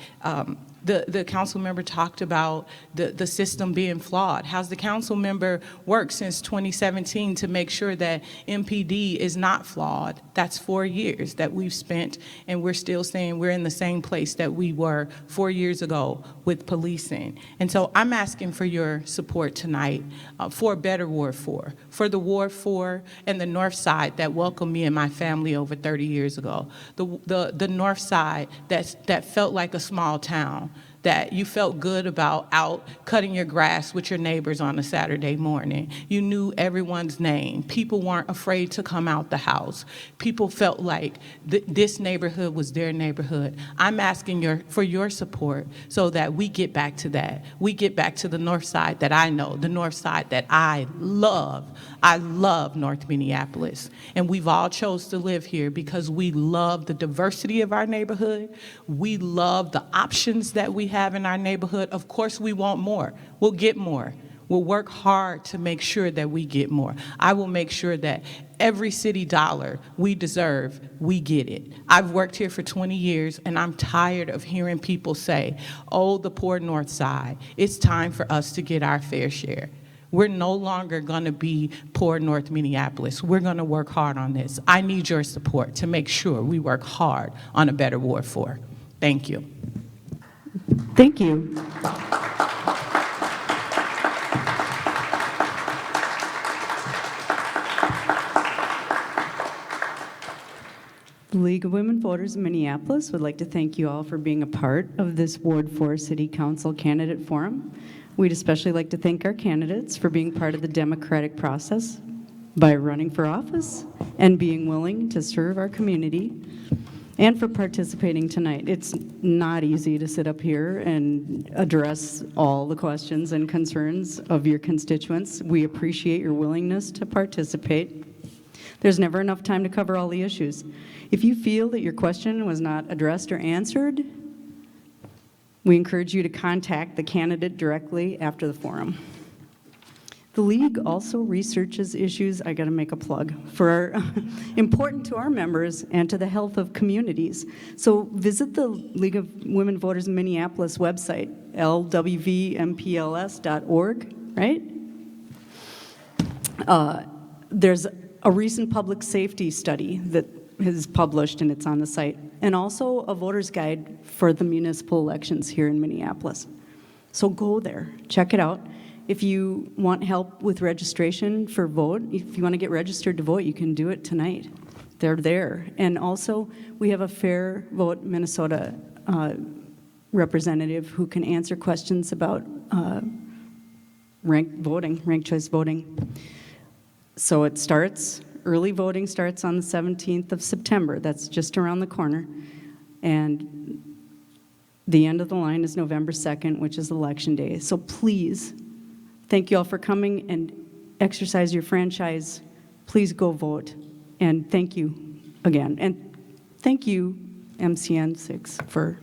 C: The council member talked about the system being flawed. How's the council member worked since 2017 to make sure that MPD is not flawed? That's 4 years that we've spent, and we're still saying we're in the same place that we were 4 years ago with policing. And so I'm asking for your support tonight for a better Ward 4, for the Ward 4 and the North Side that welcomed me and my family over 30 years ago. The North Side that felt like a small town, that you felt good about out cutting your grass with your neighbors on a Saturday morning. You knew everyone's name. People weren't afraid to come out the house. People felt like this neighborhood was their neighborhood. I'm asking for your support so that we get back to that. We get back to the North Side that I know, the North Side that I love. I love North Minneapolis, and we've all chose to live here because we love the diversity of our neighborhood. We love the options that we have in our neighborhood. Of course, we want more. We'll get more. We'll work hard to make sure that we get more. I will make sure that every city dollar we deserve, we get it. I've worked here for 20 years, and I'm tired of hearing people say, oh, the poor North Side. It's time for us to get our fair share. We're no longer going to be poor North Minneapolis. We're going to work hard on this. I need your support to make sure we work hard on a better Ward 4. Thank you.
B: Thank you. The League of Women Voters in Minneapolis would like to thank you all for being a part of this Ward 4 City Council Candidate Forum. We'd especially like to thank our candidates for being part of the democratic process by running for office and being willing to serve our community, and for participating tonight. It's not easy to sit up here and address all the questions and concerns of your constituents. We appreciate your willingness to participate. There's never enough time to cover all the issues. If you feel that your question was not addressed or answered, we encourage you to contact the candidate directly after the forum. The League also researches issues, I gotta make a plug, important to our members and to the health of communities. So visit the League of Women Voters in Minneapolis website, lwvmpls.org, right? There's a recent public safety study that is published and it's on the site. And also a voter's guide for the municipal elections here in Minneapolis. So go there, check it out. If you want help with registration for vote, if you want to get registered to vote, you can do it tonight. They're there. And also, we have a Fair Vote Minnesota representative who can answer questions about ranked choice voting. So it starts, early voting starts on the 17th of September. That's just around the corner. And the end of the line is November 2nd, which is Election Day. So please, thank you all for coming and exercise your franchise. Please go vote. And thank you again. And thank you, MCN6, for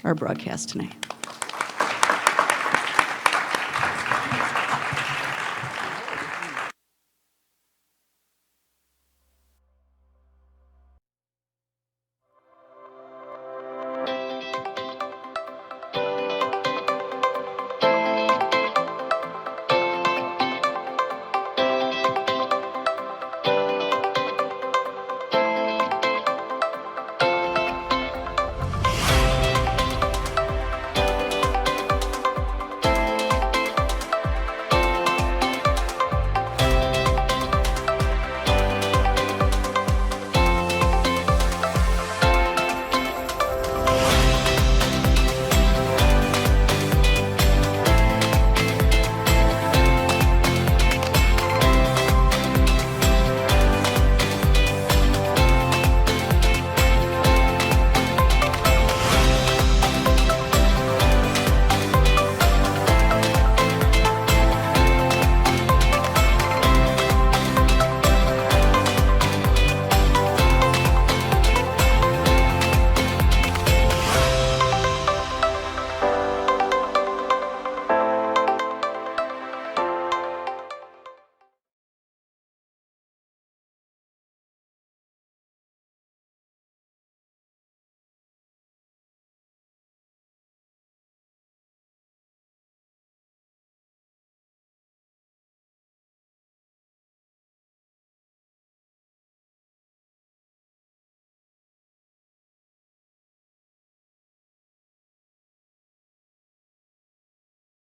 B: our broadcast tonight.